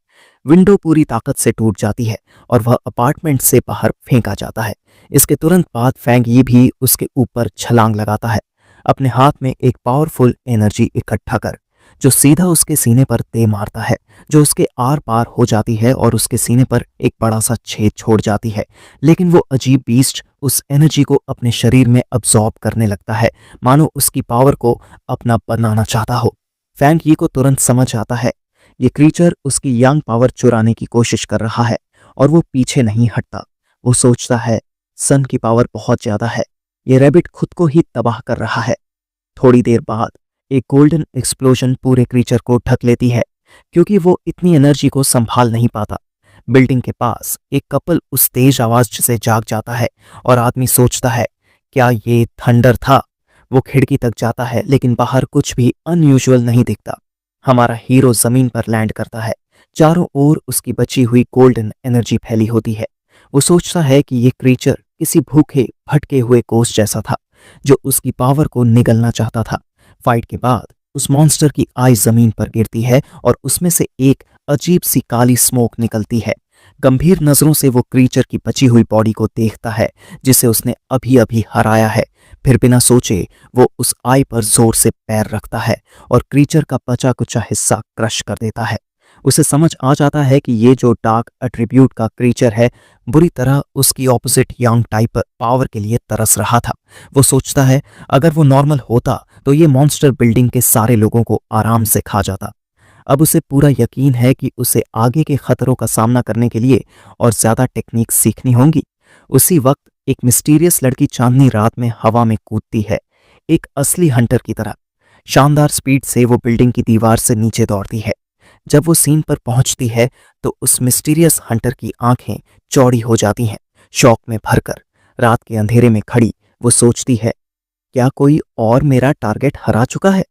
विंडो पूरी ताकत से टूट जाती है और वह अपार्टमेंट से बाहर फेंका जाता है। इसके तुरंत बाद फैंग ये भी उसके ऊपर छलांग लगाता है, अपने हाथ में एक पावरफुल एनर्जी इकट्ठा कर, जो सीधा उसके सीने पर दे मारता है, जो उसके आर पार हो जाती है और उसके सीने पर एक बड़ा सा छेद छोड़ जाती है। लेकिन वो अजीब बीस्ट उस एनर्जी को अपने शरीर में अब्सॉर्ब करने लगता है, मानो उसकी पावर को अपना बनाना चाहता हो। फैंग ये को तुरंत समझ आता है, ये क्रीचर उसकी यंग पावर चुराने की कोशिश कर रहा है और वो पीछे नहीं हटता। वो सोचता है, सन की पावर बहुत ज्यादा है, ये रैबिट खुद को ही तबाह कर रहा है। थोड़ी देर बाद एक गोल्डन एक्सप्लोजन पूरे क्रीचर को ढक लेती है क्योंकि वो इतनी एनर्जी को संभाल नहीं पाता। बिल्डिंग के पास एक कपल उस तेज आवाज से जाग जाता है और आदमी सोचता है, क्या ये थंडर था? वो खिड़की तक जाता है लेकिन बाहर कुछ भी अनयूजुअल नहीं दिखता। हमारा हीरो जमीन पर लैंड करता है। चारों ओर उसकी बची हुई गोल्डन एनर्जी फैली होती है। वो सोचता है कि ये क्रीचर किसी भूखे भटके हुए कोस जैसा था जो उसकी पावर को निगलना चाहता था। फाइट के बाद उस मॉन्स्टर की आई जमीन पर गिरती है और उसमें से एक अजीब सी काली स्मोक निकलती है। गंभीर नजरों से वो क्रीचर की बची हुई बॉडी को देखता है जिसे उसने अभी अभी हराया है। फिर बिना सोचे वो उस आई पर जोर से पैर रखता है और क्रीचर का बचा कुचा हिस्सा क्रश कर देता है। उसे समझ आ जाता है कि ये जो डार्क एट्रीब्यूट का क्रीचर है बुरी तरह उसकी ऑपोजिट यंग टाइप पावर के लिए तरस रहा था। वो सोचता है, अगर वो नॉर्मल होता तो ये मॉन्स्टर बिल्डिंग के सारे लोगों को आराम से खा जाता। अब उसे पूरा यकीन है कि उसे आगे के खतरों का सामना करने के लिए और ज्यादा टेक्निक सीखनी होंगी। उसी वक्त एक मिस्टीरियस लड़की चांदनी रात में हवा में कूदती है, एक असली हंटर की तरह। शानदार स्पीड से वो बिल्डिंग की दीवार से नीचे दौड़ती है। जब वो सीन पर पहुंचती है तो उस मिस्टीरियस हंटर की आंखें चौड़ी हो जाती हैं, शौक में भरकर। रात के अंधेरे में खड़ी वो सोचती है, क्या कोई और मेरा टारगेट हरा चुका है?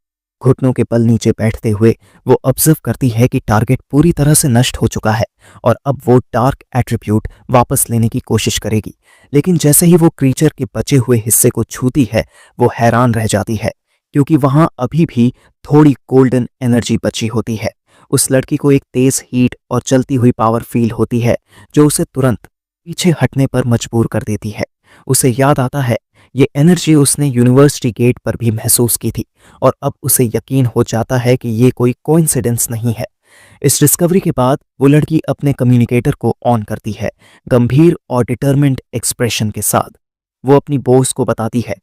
घुटनों के बल नीचे बैठते हुए वो ऑब्जर्व करती है कि टारगेट पूरी तरह से नष्ट हो चुका है और अब वो डार्क एट्रीब्यूट वापस लेने की कोशिश करेगी। लेकिन जैसे ही वो क्रीचर के बचे हुए हिस्से को छूती है वो हैरान रह जाती है क्योंकि वहां अभी भी थोड़ी गोल्डन एनर्जी बची होती है। उस लड़की को एक तेज हीट और चलती हुई पावर फील होती है जो उसे तुरंत पीछे हटने पर मजबूर कर देती है। उसे याद आता है ये एनर्जी उसने यूनिवर्सिटी गेट पर भी महसूस की थी और अब उसे यकीन हो जाता है कि ये कोई कोइंसिडेंस नहीं है। इस डिस्कवरी के बाद वो लड़की अपने कम्युनिकेटर को ऑन करती है। गंभीर और डिटर्मिन्ड एक्सप्रेशन के साथ वो अपनी बॉस को बताती है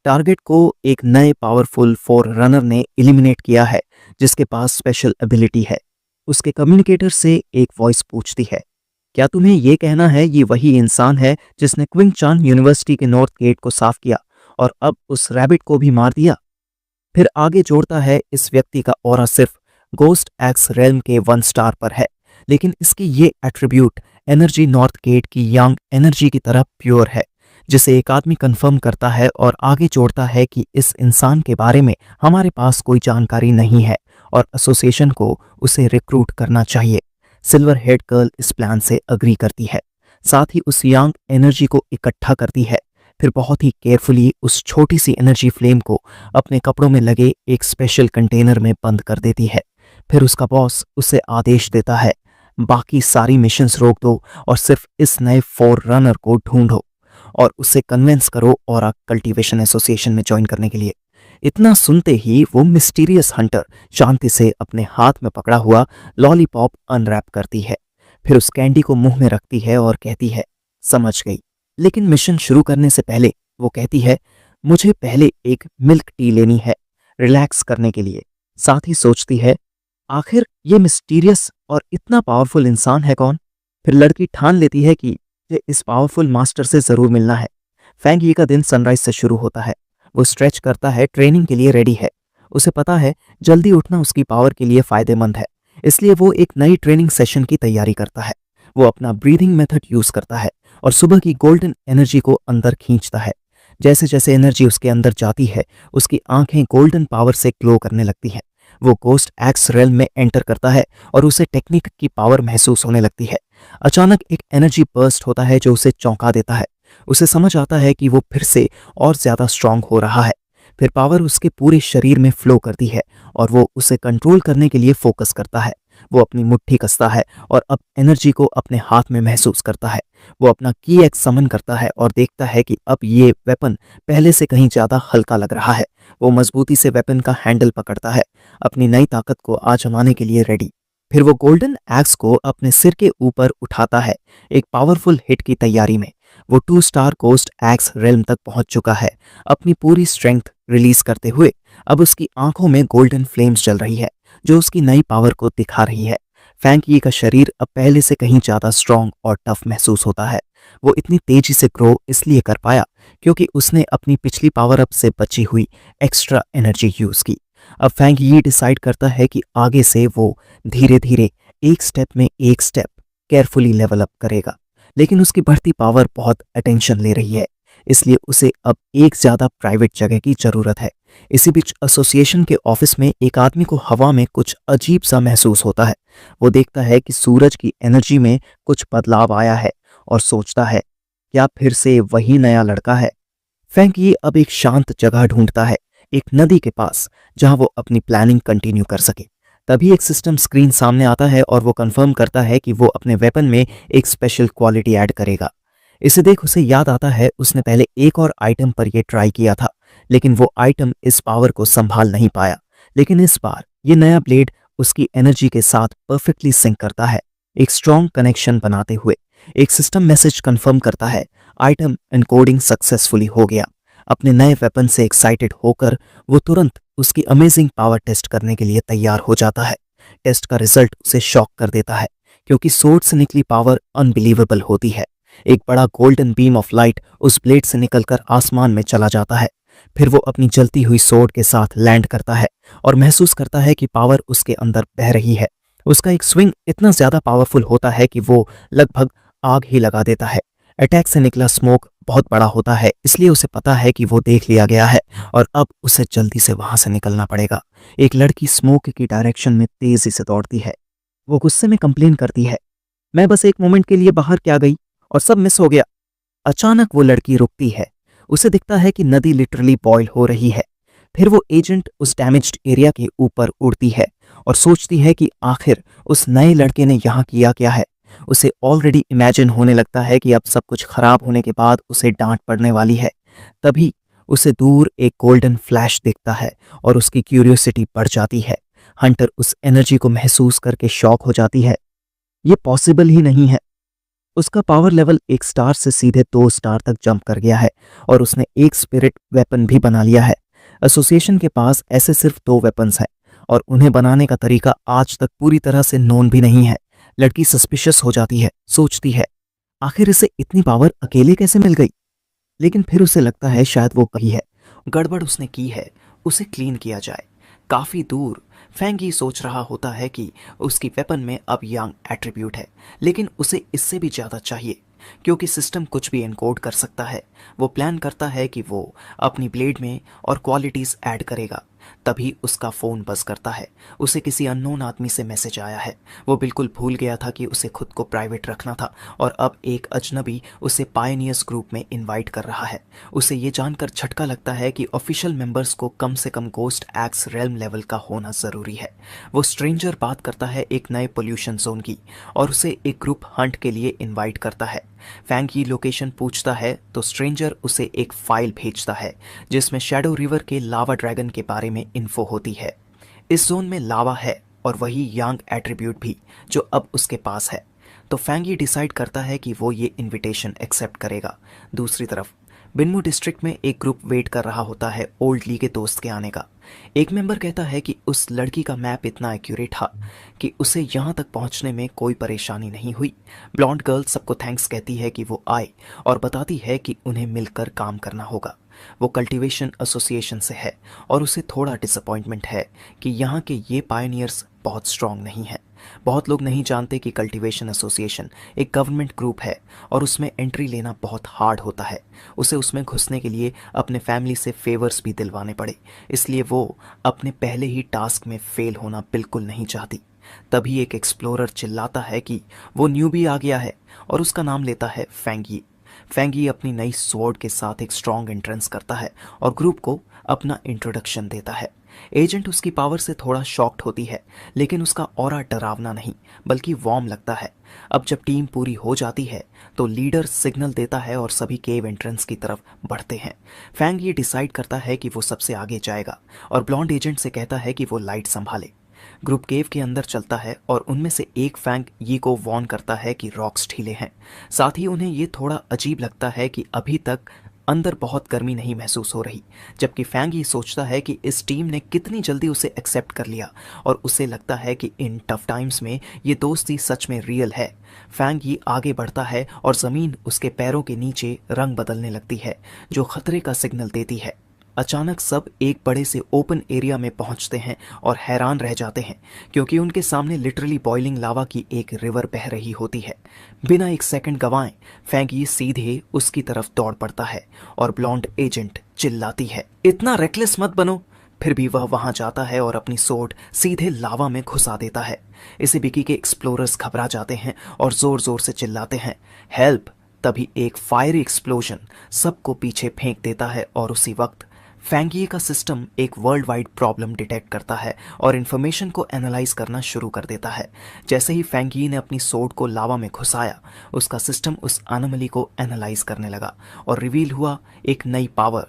टारगेट को एक नए पावरफुल फोर रनर ने एलिमिनेट किया है जिसके पास स्पेशल एबिलिटी है। उसके कम्युनिकेटर से एक वॉइस पूछती है, क्या तुम्हें ये कहना है ये वही इंसान है जिसने क्विंग चान यूनिवर्सिटी के नॉर्थ गेट को साफ किया और अब उस रैबिट को भी मार दिया? फिर आगे जोड़ता है, इस व्यक्ति का ऑरा सिर्फ गोस्ट एक्स रेल्म के 1 स्टार पर है, लेकिन इसकी ये एट्रीब्यूट एनर्जी नॉर्थ गेट की यंग एनर्जी की तरह प्योर है, जिसे एक आदमी कंफर्म करता है और आगे जोड़ता है कि इस इंसान के बारे में हमारे पास कोई जानकारी नहीं है और एसोसिएशन को उसे रिक्रूट करना चाहिए। सिल्वर हेड गर्ल इस प्लान से अग्री करती है, साथ ही उस यंग एनर्जी को इकट्ठा करती है। फिर बहुत ही केयरफुली उस छोटी सी एनर्जी फ्लेम को अपने कपड़ों में लगे एक स्पेशल कंटेनर में बंद कर देती है। फिर उसका बॉस उसे आदेश देता है, बाकी सारी मिशंस रोक दो और सिर्फ इस नए फोर रनर को ढूंढो और उसे कन्विंस करो और कल्टीवेशन एसोसिएशन में ज्वाइन करने के लिए। इतना सुनते ही वो मिस्टीरियस हंटर शांति से अपने हाथ में पकड़ा हुआ लॉलीपॉप अनरैप करती है। फिर उस कैंडी को मुंह में रखती है और कहती है, समझ गई। लेकिन मिशन शुरू करने से पहले वो कहती है, मुझे पहले एक मिल्क टी लेनी है रिलैक्स करने के लिए। साथ ही सोचती है, आखिर ये मिस्टीरियस और इतना पावरफुल इंसान है कौन? फिर लड़की ठान लेती है कि मुझे इस पावरफुल मास्टर से जरूर मिलना है। फैंग यी का दिन सनराइज से शुरू होता है। वो स्ट्रेच करता है, ट्रेनिंग के लिए रेडी है। उसे पता है जल्दी उठना उसकी पावर के लिए फायदेमंद है, इसलिए वो एक नई ट्रेनिंग सेशन की तैयारी करता है। वो अपना ब्रीदिंग मेथड यूज करता है और सुबह की गोल्डन एनर्जी को अंदर खींचता है। जैसे जैसे एनर्जी उसके अंदर जाती है, उसकी आंखें गोल्डन पावर से ग्लो करने लगती हैं। वो गोस्ट एक्स रेल्म में एंटर करता है और उसे टेक्निक की पावर महसूस होने लगती है। अचानक एक एनर्जी बर्स्ट होता है जो उसे चौंका देता है। उसे समझ आता है कि वो फिर से और ज्यादा स्ट्रांग हो रहा है। फिर पावर उसके पूरे शरीर में फ्लो करती है और वो उसे कंट्रोल करने के लिए फोकस करता है। वो अपनी मुट्ठी कसता है और अब एनर्जी को अपने हाथ में महसूस करता है। वो अपना की एक्स समन करता है और देखता है कि अब ये वेपन पहले से कहीं ज्यादा हल्का लग रहा है। वो मजबूती से वेपन का हैंडल पकड़ता है, अपनी नई ताकत को आजमाने के लिए रेडी। फिर वो गोल्डन एक्स को अपने सिर के ऊपर उठाता है, एक पावरफुल हिट की तैयारी में। वो 2 स्टार गोस्ट एक्स रेल्म तक पहुंच चुका है, अपनी पूरी स्ट्रेंथ रिलीज करते हुए। अब उसकी आंखों में गोल्डन फ्लेम्स जल रही है जो उसकी नई पावर को दिखा रही है। फैंग यी का शरीर अब पहले से कहीं ज्यादा स्ट्रांग और टफ महसूस होता है। वो इतनी तेजी से ग्रो इसलिए कर पाया क्योंकि उसने अपनी पिछली पावर अप से बची हुई एक्स्ट्रा एनर्जी यूज की। अब फैंग यी डिसाइड करता है कि आगे से वो धीरे धीरे एक स्टेप केयरफुली लेवल अप करेगा, लेकिन उसकी बढ़ती पावर बहुत अटेंशन ले रही है, इसलिए उसे अब एक ज्यादा प्राइवेट जगह की जरूरत है। इसी बीच एसोसिएशन के ऑफिस में एक आदमी को हवा में कुछ अजीब सा महसूस होता है। वो देखता है कि सूरज की एनर्जी में कुछ बदलाव आया है और सोचता है, क्या फिर से वही नया लड़का है? फैंग यी अब एक शांत जगह ढूंढता है, एक नदी के पास, जहां वो अपनी प्लानिंग कंटिन्यू कर सके। तभी एक सिस्टम स्क्रीन सामने आता है और वो कंफर्म करता है कि वो अपने वेपन में एक स्पेशल क्वालिटी ऐड करेगा। इसे देख उसे याद आता है उसने पहले एक और आइटम पर यह ट्राई किया था, लेकिन वो आइटम इस पावर को संभाल नहीं पाया। लेकिन इस बार ये नया ब्लेड उसकी एनर्जी के साथ परफेक्टली सिंक करता है, एक स्ट्रॉन्ग कनेक्शन बनाते हुए। एक सिस्टम मैसेज कंफर्म करता है, आइटम एनकोडिंग सक्सेसफुली हो गया। अपने नए वेपन से एक्साइटेड होकर वो तुरंत उसकी अमेजिंग पावर टेस्ट करने के लिए तैयार हो जाता है। टेस्ट का रिजल्ट उसे शॉक कर देता है क्योंकि सोर्ड से निकली पावर अनबिलीवेबल होती है। एक बड़ा गोल्डन बीम ऑफ लाइट उस ब्लेड से निकलकर आसमान में चला जाता है। फिर वो अपनी जलती हुई सोर्ड के साथ लैंड करता है और महसूस करता है कि पावर उसके अंदर बह रही है। उसका एक स्विंग इतना ज्यादा पावरफुल होता है कि वो लगभग आग ही लगा देता है। अटैक से निकला स्मोक बहुत बड़ा होता है, इसलिए उसे पता है कि वो देख लिया गया है और अब उसे जल्दी से वहां से निकलना पड़ेगा। एक लड़की स्मोक की डायरेक्शन में तेजी से दौड़ती है। वो गुस्से में कंप्लेन करती है, मैं बस एक मोमेंट के लिए बाहर क्या गई और सब मिस हो गया। अचानक वो लड़की रुकती है। उसे दिखता है कि नदी लिटरली बॉयल हो रही है। फिर वो एजेंट उस डैमेज्ड एरिया के ऊपर उड़ती है और सोचती है कि आखिर उस नए लड़के ने यहाँ किया क्या है। उसे ऑलरेडी इमेजिन होने लगता है कि अब सब कुछ खराब होने के बाद उसे डांट पड़ने वाली है। तभी उसे दूर एक गोल्डन फ्लैश दिखता है और उसकी क्यूरियोसिटी बढ़ जाती है। हंटर उस एनर्जी को महसूस करके शॉक हो जाती है। ये पॉसिबल ही नहीं है। उसका पावर लेवल एक स्टार से सीधे 2 स्टार तक जंप कर गया है और उसने एक स्पिरिट वेपन भी बना लिया है। एसोसिएशन के पास ऐसे सिर्फ 2 वेपन्स हैं और उन्हें बनाने का तरीका आज तक पूरी तरह से नोन भी नहीं है। लड़की सस्पिशियस हो जाती है, सोचती है आखिर इसे इतनी पावर अकेले कैसे मिल गई। लेकिन फिर उसे लगता है शायद वो कही है। गड़बड़ उसने की है, उसे क्लीन किया जाए। काफी दूर फेंगी सोच रहा होता है कि उसकी वेपन में अब यांग एट्रीब्यूट है, लेकिन उसे इससे भी ज्यादा चाहिए क्योंकि सिस्टम कुछ भी एनकोड कर सकता है। वो प्लान करता है कि वो अपनी ब्लेड में और क्वालिटीज ऐड करेगा। तभी उसका फोन बज करता है। उसे किसी अननोन आदमी से मैसेज आया है। वो बिल्कुल भूल गया था कि उसे खुद को प्राइवेट रखना था और अब एक अजनबी उसे पायनियर्स ग्रुप में इनवाइट कर रहा है। उसे ये जानकर झटका लगता है कि ऑफिशियल मेंबर्स को कम से कम गोस्ट एक्स रेल्म लेवल का होना जरूरी है। वो स्ट्रेंजर बात करता है एक नए पोल्यूशन जोन की और उसे एक ग्रुप हंट के लिए इनवाइट करता है। फैंग की लोकेशन पूछता है तो स्ट्रेंजर उसे एक फाइल भेजता है जिसमें शैडो रिवर के लावा ड्रैगन के बारे में इन्फो होती है। इस जोन में लावा है और वही यांग एट्रीब्यूट भी जो अब उसके पास है। तो फैंगी डिसाइड करता है कि वो ये इनविटेशन एक्सेप्ट करेगा। दूसरी तरफ बिन्मू डिस्ट्रिक्ट में एक ग्रुप वेट कर रहा होता है ओल्ड ली के दोस्त के आने का। एक मेंबर कहता है कि उस लड़की का मैप इतना एक्यूरेट था कि उसे यहाँ तक पहुँचने में कोई परेशानी नहीं हुई। ब्लॉन्ड गर्ल सबको थैंक्स कहती है कि वो आए और बताती है कि उन्हें मिलकर काम करना होगा। वो कल्टीवेशन एसोसिएशन से है और उसे थोड़ा डिसअपॉइंटमेंट है कि यहाँ के ये पायनियर्स बहुत स्ट्रांग नहीं हैं। बहुत लोग नहीं जानते कि कल्टीवेशन एसोसिएशन एक गवर्नमेंट ग्रुप है और उसमें एंट्री लेना बहुत हार्ड होता है। उसे उसमें घुसने के लिए अपने फैमिली से फेवर्स भी दिलवाने पड़े, इसलिए वो अपने पहले ही टास्क में फेल होना बिल्कुल नहीं चाहती। तभी एक एक्सप्लोरर चिल्लाता है कि वो न्यूबी आ गया है और उसका नाम लेता है फैंगी। फैंगी अपनी नई स्वॉर्ड के साथ एक स्ट्रॉन्ग एंट्रेंस करता है और ग्रुप को अपना इंट्रोडक्शन देता है। एजेंट उसकी पावर से थोड़ा शॉक्ड होती है, लेकिन उसका ऑरा डरावना नहीं बल्कि वार्म लगता है। अब जब टीम पूरी हो जाती है तो लीडर सिग्नल देता है और सभी केव एंट्रेंस की तरफ बढ़ते हैं। फैंग ये डिसाइड करता है कि वो सबसे आगे जाएगा और ब्लॉन्ड एजेंट से कहता है कि वो लाइट संभाले। ग्रुप केव के अंदर चलता है और उनमें से एक फैंग ये को वॉर्न करता है कि रॉक्स ढीले हैं। साथ ही उन्हें ये थोड़ा अजीब लगता है कि अभी तक अंदर बहुत गर्मी नहीं महसूस हो रही, जबकि फैंग ये सोचता है कि इस टीम ने कितनी जल्दी उसे एक्सेप्ट कर लिया और उसे लगता है कि इन टफ टाइम्स में ये दोस्ती सच में रियल है। फैंग ये आगे बढ़ता है और ज़मीन उसके पैरों के नीचे रंग बदलने लगती है जो खतरे का सिग्नल देती है। अचानक सब एक बड़े से ओपन एरिया में पहुंचते हैं और हैरान रह जाते हैं क्योंकि उनके सामने लिटरली बॉइलिंग लावा की एक रिवर बह रही होती है। बिना एक सेकंड गंवाए फैंग ये सीधे उसकी तरफ दौड़ पड़ता है और ब्लॉन्ड एजेंट चिल्लाती है, इतना रेकलेस मत बनो। फिर भी वह वहां जाता है और अपनी सोर्ड सीधे लावा में घुसा देता है। इसे बिकी के एक्सप्लोरर्स घबरा जाते हैं और जोर जोर से चिल्लाते हैं, हेल्प। तभी एक फायरी एक्सप्लोजन सबको पीछे फेंक देता है और उसी वक्त फैंगिए का सिस्टम एक वर्ल्ड वाइड प्रॉब्लम डिटेक्ट करता है और इन्फॉर्मेशन को एनालाइज करना शुरू कर देता है। जैसे ही फैंगिए ने अपनी सोर्ड को लावा में घुसाया, उसका सिस्टम उस एनोमली को एनालाइज करने लगा और रिवील हुआ एक नई पावर,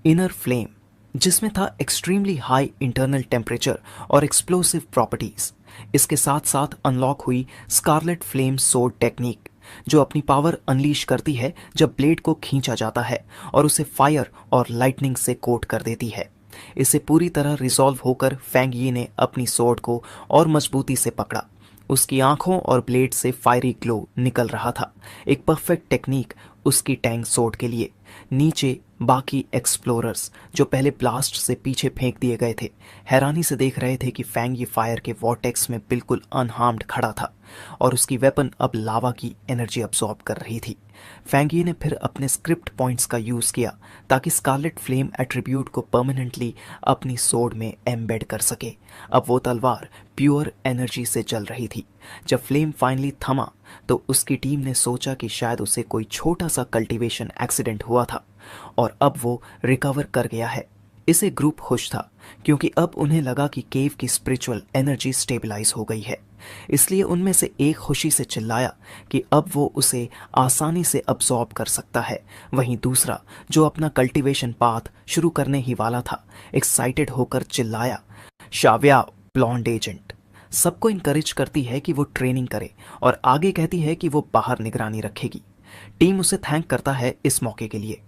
इनर फ्लेम, जिसमें था एक्सट्रीमली हाई इंटरनल टेम्परेचर और एक्सप्लोसिव प्रॉपर्टीज। इसके साथ साथ अनलॉक हुई स्कारलेट फ्लेम सोर्ड टेक्निक, जो अपनी पावर अनलीश करती है जब ब्लेड को खींचा जाता है और उसे फायर और लाइटनिंग से कोट कर देती है। इसे पूरी तरह रिजॉल्व होकर फैंगिए ने अपनी सोर्ड को और मजबूती से पकड़ा। उसकी आंखों और ब्लेड से फायरी ग्लो निकल रहा था, एक परफेक्ट टेक्निक उसकी टैंक सोर्ड के लिए। नीचे बाकी एक्सप्लोरर्स जो पहले ब्लास्ट से पीछे फेंक दिए गए थे, हैरानी से देख रहे थे कि फैंग ये फायर के वॉर्टेक्स में बिल्कुल अनहार्म्ड खड़ा था और उसकी वेपन अब लावा की एनर्जी अब्सॉर्ब कर रही थी। फैंगी ने फिर अपने स्क्रिप्ट पॉइंट्स का यूज़ किया ताकि स्कारलेट फ्लेम एट्रीब्यूट को परमानेंटली अपनी सोर्ड में एम्बेड कर सके। अब वो तलवार प्योर एनर्जी से जल रही थी। जब फ्लेम फाइनली थमा तो उसकी टीम ने सोचा कि शायद उसे कोई छोटा सा कल्टीवेशन एक्सीडेंट हुआ था और अब वो रिकवर कर गया है। इसे ग्रुप खुश था क्योंकि अब उन्हें लगा कि केव की स्पिरिचुअल एनर्जी स्टेबलाइज हो गई है। इसलिए उनमें से एक खुशी से चिल्लाया कि अब वो उसे आसानी से अब्सॉर्ब कर सकता है। वहीं दूसरा, जो अपना कल्टीवेशन पाथ शुरू करने ही वाला था, एक्साइटेड होकर चिल्लाया, शाव्या, ब्लॉन्ड एजेंट सबको इनकरेज करती है कि वो ट्रेनिंग करे और आगे कहती है कि वो बाहर निगरानी रखेगी। टीम उसे थैंक करता है इस मौके के लिए।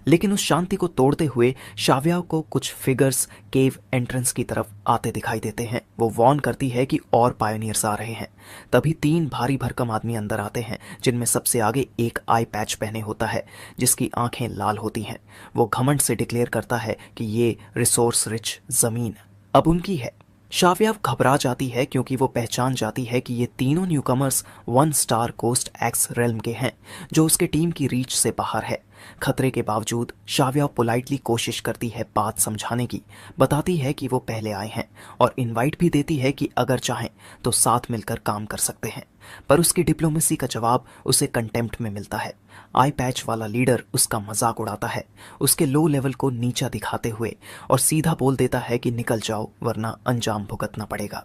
लेकिन उस शांति को तोड़ते हुए शाव्या को कुछ फिगर्स केव एंट्रेंस की तरफ आते दिखाई देते हैं। वो वॉर्न करती है कि और पायोनियर्स आ रहे हैं। तभी 3 भारी भरकम आदमी अंदर आते हैं, जिनमें सबसे आगे एक आई पैच पहने होता है जिसकी आंखें लाल होती हैं। वो घमंड से डिक्लेयर करता है कि ये रिसोर्स रिच जमीन अब उनकी है। शाव्या घबरा जाती है क्योंकि वो पहचान जाती है कि ये तीनों newcomers 1 star coast x realm के हैं, जो उसके टीम की रीच से बाहर है। खतरे के बावजूद शाव्या पोलाइटली कोशिश करती है बात समझाने की, बताती है कि वो पहले आए हैं और इनवाइट भी देती है कि अगर चाहें तो साथ मिलकर काम कर सकते हैं। पर उसकी डिप्लोमेसी का जवाब उसे कंटेम्प्ट में मिलता है। आई पैच वाला लीडर उसका मजाक उड़ाता है, उसके लो लेवल को नीचा दिखाते हुए, और सीधा बोल देता है कि निकल जाओ वरना अंजाम भुगतना पड़ेगा।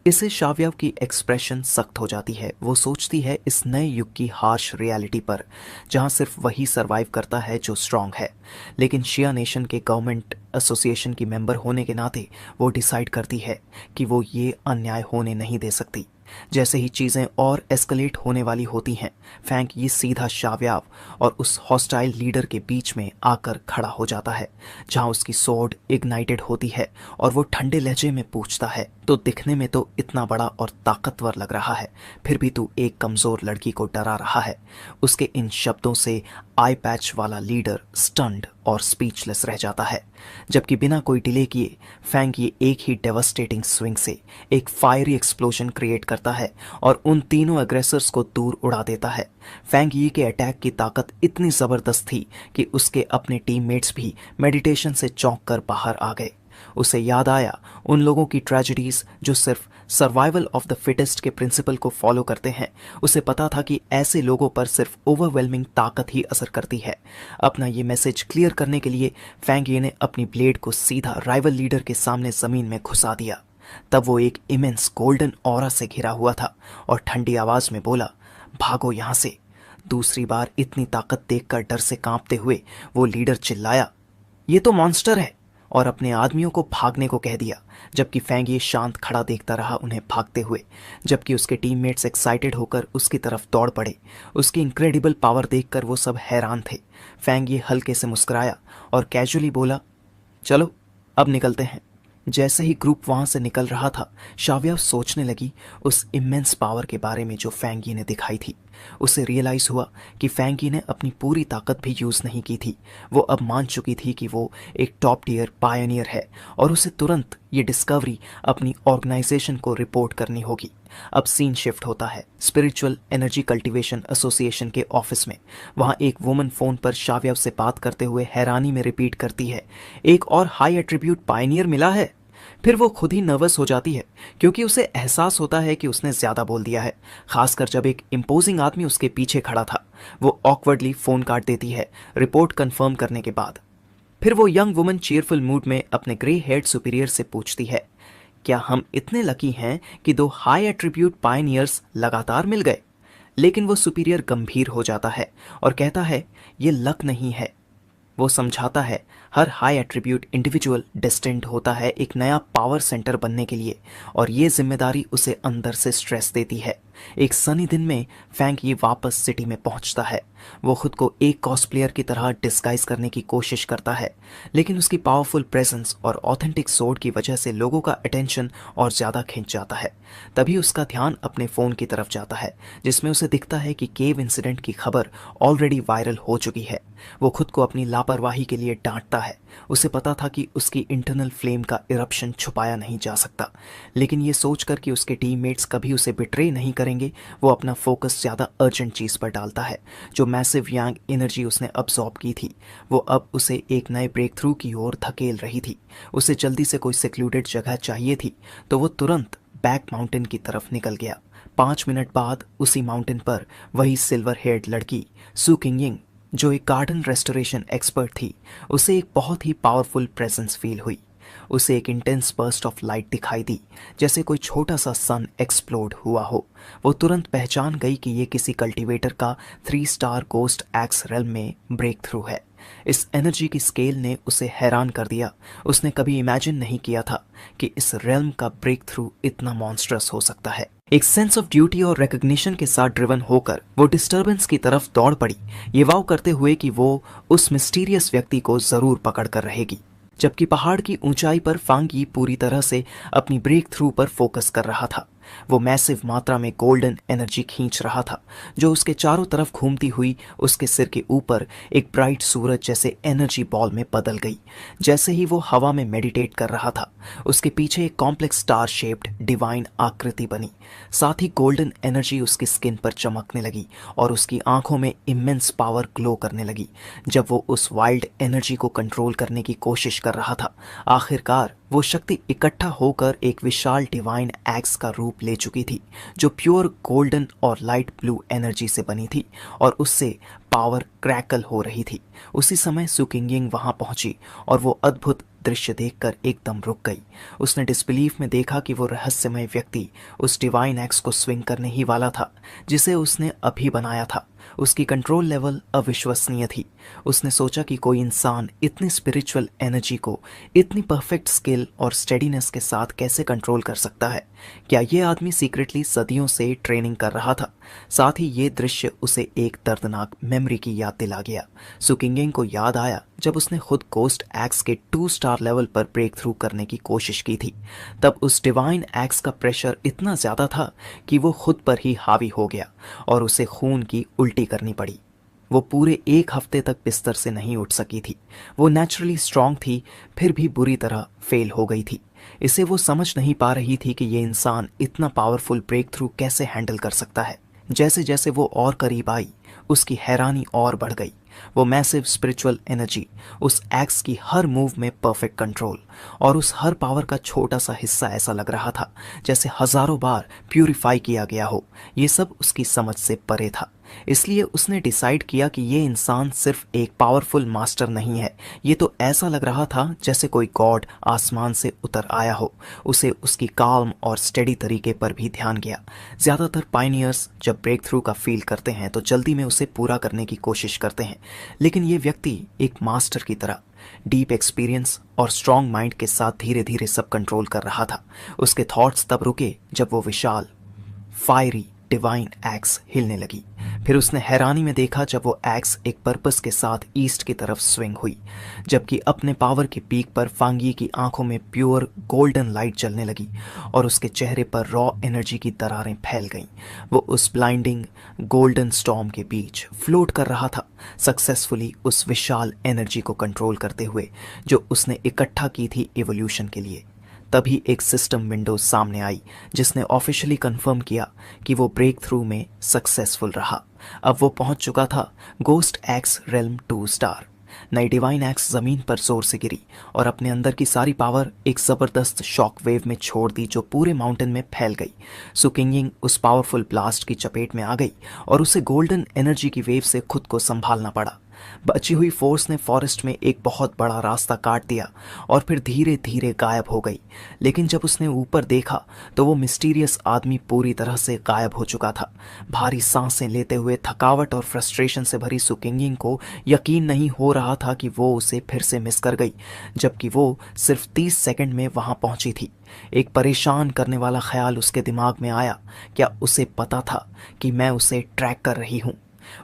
इससे शाव्या की एक्सप्रेशन सख्त हो जाती है। वो सोचती है इस नए युग की हार्श रियलिटी पर, जहां सिर्फ वही सरवाइव करता है जो स्ट्रांग है। लेकिन शिया नेशन के गवर्नमेंट एसोसिएशन की मेंबर होने के नाते वो डिसाइड करती है कि वो ये अन्याय होने नहीं दे सकती। जैसे ही चीज़ें और एस्केलेट होने वाली होती हैं, फैंग ये सीधा शाव्याव और उस हॉस्टाइल लीडर के बीच में आकर खड़ा हो जाता है, जहां उसकी सोर्ड इग्नाइटेड होती है और वो ठंडे लहजे में पूछता है, तो दिखने में तो इतना बड़ा और ताकतवर लग रहा है, फिर भी तू एक कमज़ोर लड़की को डरा रहा है। उसके इन शब्दों से आई पैच वाला लीडर स्टन्ड और स्पीचलेस रह जाता है। जबकि बिना कोई डिले किए फैंग ये एक ही डेवास्टेटिंग स्विंग से एक फायरी एक्सप्लोजन क्रिएट करता है और उन तीनों एग्रेसर्स को दूर उड़ा देता है। फैंग यी के अटैक की ताकत इतनी ज़बरदस्त थी कि उसके अपने टीममेट्स भी मेडिटेशन से चौंक कर बाहर आ गए। उसे याद आया उन लोगों की ट्रेजेडीज जो सिर्फ सर्वाइवल ऑफ द फिटेस्ट के प्रिंसिपल को फॉलो करते हैं। उसे पता था कि ऐसे लोगों पर सिर्फ ओवरवेलमिंग ताकत ही असर करती है। अपना ये मैसेज क्लियर करने के लिए फैंग ये ने अपनी ब्लेड को सीधा राइवल लीडर के सामने जमीन में घुसा दिया। तब वो एक इमेंस गोल्डन ऑरा से घिरा हुआ था और ठंडी आवाज में बोला, भागो यहां से। दूसरी बार इतनी ताकत देखकर डर से कांपते हुए वो लीडर चिल्लाया, ये तो मॉन्स्टर है, और अपने आदमियों को भागने को कह दिया। जबकि फैंग ये शांत खड़ा देखता रहा उन्हें भागते हुए, जबकि उसके टीममेट्स एक्साइटेड होकर उसकी तरफ दौड़ पड़े। उसकी इनक्रेडिबल पावर देखकर वो सब हैरान थे। फैंग ये हल्के से मुस्कुराया और कैजुअली बोला, चलो अब निकलते हैं। जैसे ही ग्रुप वहां से निकल रहा था, शाव्या सोचने लगी उस इमेंस पावर के बारे में जो फैंगी ने दिखाई थी। उसे रियलाइज हुआ कि फैंगी ने अपनी पूरी ताकत भी यूज नहीं की थी। वो अब मान चुकी थी कि वो एक टॉप टियर पायनियर है और उसे तुरंत ये डिस्कवरी अपनी ऑर्गेनाइजेशन को रिपोर्ट करनी होगी। अब सीन शिफ्ट होता है स्पिरिचुअल एनर्जी कल्टीवेशन एसोसिएशन के ऑफिस में। वहां एक वुमन फोन पर शाव्या से बात करते हुए हैरानी में रिपीट करती है, एक और हाई एट्रीब्यूट पायनियर मिला है। फिर वो खुद ही नर्वस हो जाती है क्योंकि उसे एहसास होता है कि उसने ज्यादा बोल दिया है, खासकर जब एक इम्पोजिंग आदमी उसके पीछे खड़ा था। वो ऑकवर्डली फोन काट देती है रिपोर्ट कंफर्म करने के बाद। फिर वो यंग वुमन चीयरफुल मूड में अपने ग्रे हेड सुपीरियर से पूछती है, क्या हम इतने लकी हैं कि 2 हाई एट्रीब्यूट पायनियर्स लगातार मिल गए? लेकिन वो सुपीरियर गंभीर हो जाता है और कहता है, ये लक नहीं है। वो समझाता है हर हाई एट्रीब्यूट इंडिविजुअल डेस्टिन्ड होता है एक नया पावर सेंटर बनने के लिए, और ये जिम्मेदारी उसे अंदर से स्ट्रेस देती है। एक सनी दिन में फैंग ये वापस सिटी में पहुंचता है। वो खुद को एक कॉस्प्लेयर की तरह डिस्गाइज करने की कोशिश करता है, लेकिन उसकी पावरफुल प्रेजेंस और ऑथेंटिक सोर्ड की वजह से लोगों का अटेंशन और ज़्यादा खिंच जाता है। तभी उसका ध्यान अपने फ़ोन की तरफ जाता है, जिसमें उसे दिखता है कि केव इंसिडेंट की खबर ऑलरेडी वायरल हो चुकी है। वो खुद को अपनी लापरवाही के लिए डांटता है। उसे पता था कि उसकी इंटरनल फ्लेम का इरप्शन छुपाया नहीं जा सकता, लेकिन ये सोचकर कि उसके टीममेट्स कभी उसे बिट्रे नहीं करेंगे, वो अपना फोकस ज़्यादा अर्जेंट चीज़ पर डालता है। जो मैसिव यांग एनर्जी उसने अब्सॉर्ब की थी, वो अब उसे एक नए ब्रेक थ्रू की ओर धकेल रही थी। उसे जल्दी से कोई सेक्लूडेड जगह चाहिए थी, तो वो तुरंत बैक माउंटेन की तरफ निकल गया। 5 मिनट बाद उसी माउंटेन पर वही सिल्वर हेयर्ड लड़की सू किंग, जो एक गार्डन रेस्टोरेशन एक्सपर्ट थी, उसे एक बहुत ही पावरफुल प्रेजेंस फील हुई। उसे एक इंटेंस बर्स्ट ऑफ लाइट दिखाई दी, जैसे कोई छोटा सा सन एक्सप्लोड हुआ हो। वो तुरंत पहचान गई कि ये किसी कल्टीवेटर का 3 स्टार गोस्ट एक्स रेल्म में ब्रेक थ्रू है। इस एनर्जी की स्केल ने उसे हैरान कर दिया। उसने कभी इमेजिन नहीं किया था कि इस रेल्म का ब्रेक थ्रू इतना मॉन्स्ट्रस हो सकता है। एक सेंस ऑफ ड्यूटी और रिकग्निशन के साथ ड्रिवन होकर वो डिस्टर्बेंस की तरफ दौड़ पड़ी, ये वाव करते हुए कि वो उस मिस्टीरियस व्यक्ति को जरूर पकड़ कर रहेगी। जबकि पहाड़ की ऊंचाई पर फांगी पूरी तरह से अपनी ब्रेक थ्रू पर फोकस कर रहा था। वो मैसिव मात्रा में गोल्डन एनर्जी खींच रहा था, जो उसके चारों तरफ घूमती हुई उसके सिर के ऊपर एक ब्राइट सूरज जैसे एनर्जी बॉल में बदल गई। जैसे ही वो हवा में मेडिटेट कर रहा था, उसके पीछे एक कॉम्प्लेक्स स्टार शेप्ड डिवाइन आकृति बनी। साथ ही गोल्डन एनर्जी उसकी स्किन पर चमकने लगी और उसकी आंखों में इमेंस पावर ग्लो करने लगी। जब वो उस वाइल्ड एनर्जी को कंट्रोल करने की कोशिश कर रहा था, आखिरकार वो शक्ति इकट्ठा होकर एक विशाल डिवाइन एक्स का रूप ले चुकी थी, जो प्योर गोल्डन और लाइट ब्लू एनर्जी से बनी थी और उससे पावर क्रैकल हो रही थी। उसी समय सुकिंगिंग वहां पहुंची और वो अद्भुत दृश्य देखकर एकदम रुक गई। उसने डिसबिलीफ में देखा कि वो रहस्यमय व्यक्ति उस डिवाइन एक्स को स्विंग करने ही वाला था, जिसे उसने अभी बनाया था। उसकी कंट्रोल लेवल अविश्वसनीय थी। उसने सोचा कि कोई इंसान इतनी स्पिरिचुअल एनर्जी को इतनी परफेक्ट स्किल और स्टेडीनेस के साथ कैसे कंट्रोल कर सकता है। क्या ये आदमी सीक्रेटली सदियों से ट्रेनिंग कर रहा था? साथ ही ये दृश्य उसे एक दर्दनाक मेमोरी की याद दिला गया। सुकिंगिंग को याद आया जब उसने खुद गोस्ट एक्स के 2 स्टार लेवल पर ब्रेक थ्रू करने की कोशिश की थी। तब उस डिवाइन एक्स का प्रेशर इतना ज़्यादा था कि वो खुद पर ही हावी हो गया और उसे खून की उल्टी करनी पड़ी। वो पूरे 1 हफ्ते तक बिस्तर से नहीं उठ सकी थी। वो नेचुरली स्ट्रांग थी, फिर भी बुरी तरह फेल हो गई थी। इसे वो समझ नहीं पा रही थी कि ये इंसान इतना पावरफुल ब्रेक थ्रू कैसे हैंडल कर सकता है। जैसे जैसे वो और करीब आई, उसकी हैरानी और बढ़ गई। वो मैसिव स्पिरिचुअल एनर्जी, उस एक्स की हर मूव में परफेक्ट कंट्रोल और उस हर पावर का छोटा सा हिस्सा ऐसा लग रहा था जैसे हजारों बार प्यूरिफाई किया गया हो। ये सब उसकी समझ से परे था। इसलिए उसने डिसाइड किया कि ये इंसान सिर्फ एक पावरफुल मास्टर नहीं है, ये तो ऐसा लग रहा था जैसे कोई गॉड आसमान से उतर आया हो। उसे उसकी काल्म और स्टेडी तरीके पर भी ध्यान गया। ज़्यादातर पायनियर्स जब ब्रेक थ्रू का फील करते हैं तो जल्दी में उसे पूरा करने की कोशिश करते हैं, लेकिन ये व्यक्ति एक मास्टर की तरह डीप एक्सपीरियंस और स्ट्रॉन्ग माइंड के साथ धीरे धीरे सब कंट्रोल कर रहा था। उसके थॉट्स तब रुके जब वो विशाल फायरी डिवाइन एक्स हिलने लगी। फिर उसने हैरानी में देखा जब वो एक्स एक पर्पस के साथ ईस्ट की तरफ स्विंग हुई, जबकि अपने पावर के पीक पर फांगी की आंखों में प्योर गोल्डन लाइट जलने लगी और उसके चेहरे पर रॉ एनर्जी की दरारें फैल गईं। वो उस ब्लाइंडिंग गोल्डन स्टॉर्म के बीच फ्लोट कर रहा था, सक्सेसफुली उस विशाल एनर्जी को कंट्रोल करते हुए जो उसने इकट्ठा की थी इवोल्यूशन के लिए। तभी एक सिस्टम विंडोज सामने आई जिसने ऑफिशियली कंफर्म किया कि वो ब्रेक थ्रू में सक्सेसफुल रहा। अब वो पहुंच चुका था गोस्ट एक्स रेल्म 2 स्टार। नई डिवाइन एक्स जमीन पर जोर से गिरी और अपने अंदर की सारी पावर एक जबरदस्त शॉक वेव में छोड़ दी जो पूरे माउंटेन में फैल गई। सुकिंगिंग उस पावरफुल ब्लास्ट की चपेट में आ गई और उसे गोल्डन एनर्जी की वेव से खुद को संभालना पड़ा। बची हुई फोर्स ने फॉरेस्ट में एक बहुत बड़ा रास्ता काट दिया और फिर धीरे धीरे गायब हो गई। लेकिन जब उसने ऊपर देखा तो वो मिस्टीरियस आदमी पूरी तरह से गायब हो चुका था। भारी सांसें लेते हुए थकावट और फ्रस्ट्रेशन से भरी सुकिंगिंग को यकीन नहीं हो रहा था कि वो उसे फिर से मिस कर गई, जबकि वो सिर्फ 30 सेकंड में वहां पहुंची थी। एक परेशान करने वाला ख्याल उसके दिमाग में आया, क्या उसे पता था कि मैं उसे ट्रैक कर रही हूँ?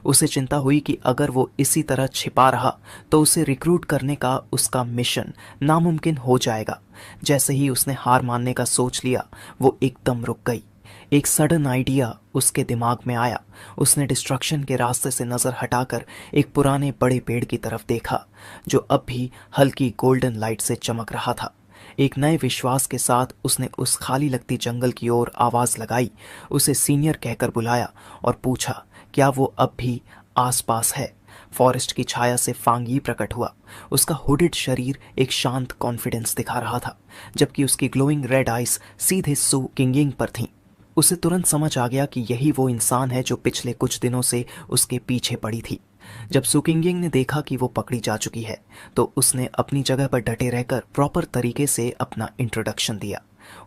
उसे चिंता हुई कि अगर वो इसी तरह छिपा रहा तो उसे रिक्रूट करने का उसका मिशन नामुमकिन हो जाएगा। जैसे ही उसने हार मानने का सोच लिया, वो एकदम रुक गई। एक सडन आइडिया उसके दिमाग में आया। उसने डिस्ट्रक्शन के रास्ते से नज़र हटाकर एक पुराने बड़े पेड़ की तरफ देखा जो अब भी हल्की गोल्डन लाइट से चमक रहा था। एक नए विश्वास के साथ उसने उस खाली लगती जंगल की ओर आवाज़ लगाई, उसे सीनियर कहकर बुलाया और पूछा क्या वो अब भी आसपास है। फॉरेस्ट की छाया से फांगी प्रकट हुआ। उसका हुडेड शरीर एक शांत कॉन्फिडेंस दिखा रहा था, जबकि उसकी ग्लोइंग रेड आइज सीधे सू किंगिंग पर थीं। उसे तुरंत समझ आ गया कि यही वो इंसान है जो पिछले कुछ दिनों से उसके पीछे पड़ी थी। जब सुकिंगिंग ने देखा कि वो पकड़ी जा चुकी है तो उसने अपनी जगह पर डटे रहकर प्रॉपर तरीके से अपना इंट्रोडक्शन दिया।